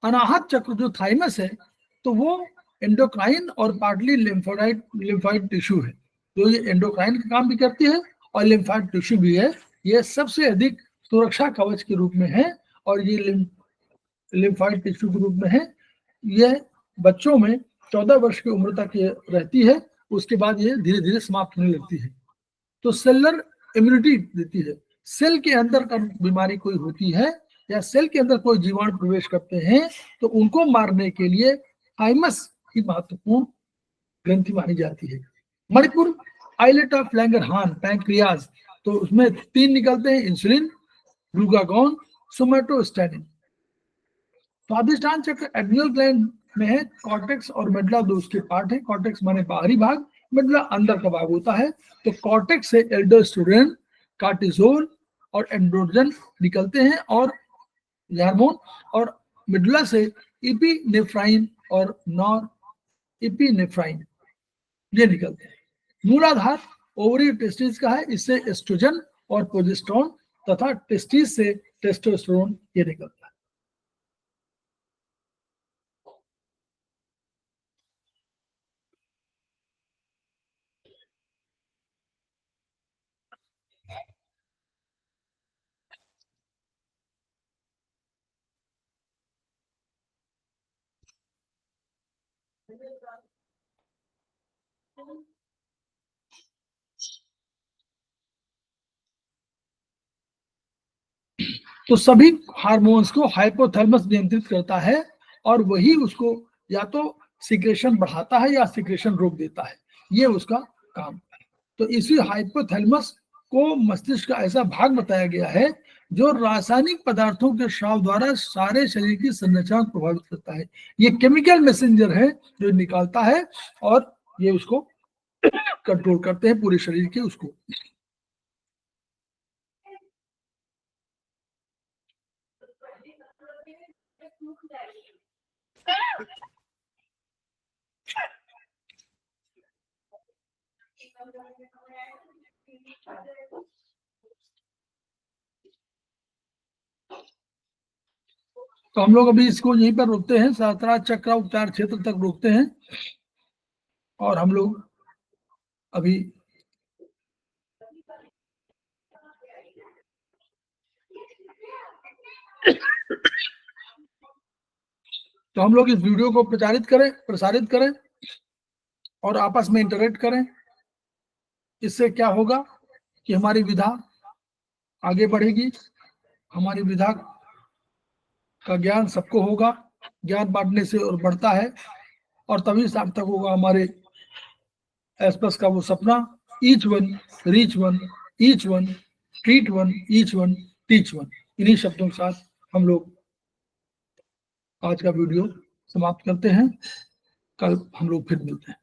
अनाहत चक्र जो थाइमस है, तो वो एंडोक्राइन और पार्टली लिम्फोइड टिश्यू है, तो ये एंडोक्राइन का काम भी करती है और लिम्फोइड टिश्यू भी है। ये सबसे अधिक सुरक्षा कवच के रूप में है, और ये लिम्फोइड टिश्यू के रूप में है। ये बच्चों में 14 वर्ष की उम्र तक ये रहती है, उसके बाद ये धीरे धीरे समाप्त होने लगती है। तो सेलर इम्यूनिटी देती है। सेल के अंदर का बीमारी कोई होती है या सेल के अंदर कोई जीवाणु प्रवेश करते हैं, तो उनको मारने के लिए थाइमस की महत्वपूर्ण ग्रंथि मानी जाती है। मणिपुर, आइलेट ऑफ लैंगरहान, पैंक्रियाज, तो उसमें 3 निकलते हैं, इंसुलिन, ग्लूकागॉन, सोमेटोस्टैटिन। स्वादिष्टान चक्र एड्रिनल ग्लैंड में है, कॉर्टेक्स और मेडुला दो उसके पार्ट है। कॉर्टेक्स माने बाहरी भाग, मेडुला अंदर का भाग होता है। तो कॉर्टेक्स से एल्डोस्टेरोन, कार्टिसोल और एंड्रोजन निकलते हैं और हार्मोन, और मेडुला से इपिनेफ्राइन और नॉर इपिनेफ्राइन ये निकलते हैं। मूलाधार ओवरी टेस्टिस का है, इससे एस्ट्रोजन और प्रोजेस्टेरोन तथा टेस्टिस से टेस्टोस्टेरोन ये निकलता है। तो सभी हार्मोन्स को हाइपोथैलेमस नियंत्रित करता है, और वही उसको या तो सिक्रेशन बढ़ाता है या सिक्रेशन रोक देता है, ये उसका काम है। तो इसी हाइपोथैलेमस को मस्तिष्क का ऐसा भाग बताया गया है जो रासायनिक पदार्थों के स्राव द्वारा सारे शरीर की संरचना को प्रभावित करता है। ये केमिकल मैसेंजर है जो निकालता है, और ये उसको कंट्रोल करते हैं पूरे शरीर के उसको। तो हम लोग अभी इसको यहीं पर रोकते हैं, सहस्त्रार चक्र उपचार क्षेत्र तक रोकते हैं, और हम लोग अभी तो हम लोग इस वीडियो को प्रसारित करें और आपस में इंटरेक्ट करें। इससे क्या होगा कि हमारी विधा आगे बढ़ेगी, हमारी विधा का ज्ञान सबको होगा, ज्ञान बांटने से और बढ़ता है, और तभी सार्थक होगा हमारे एस्पस का वो सपना, each one reach one, each one treat one, each one teach one. इन्हीं शब्दों के साथ हम लोग आज का वीडियो समाप्त करते हैं। कल हम लोग फिर मिलते हैं।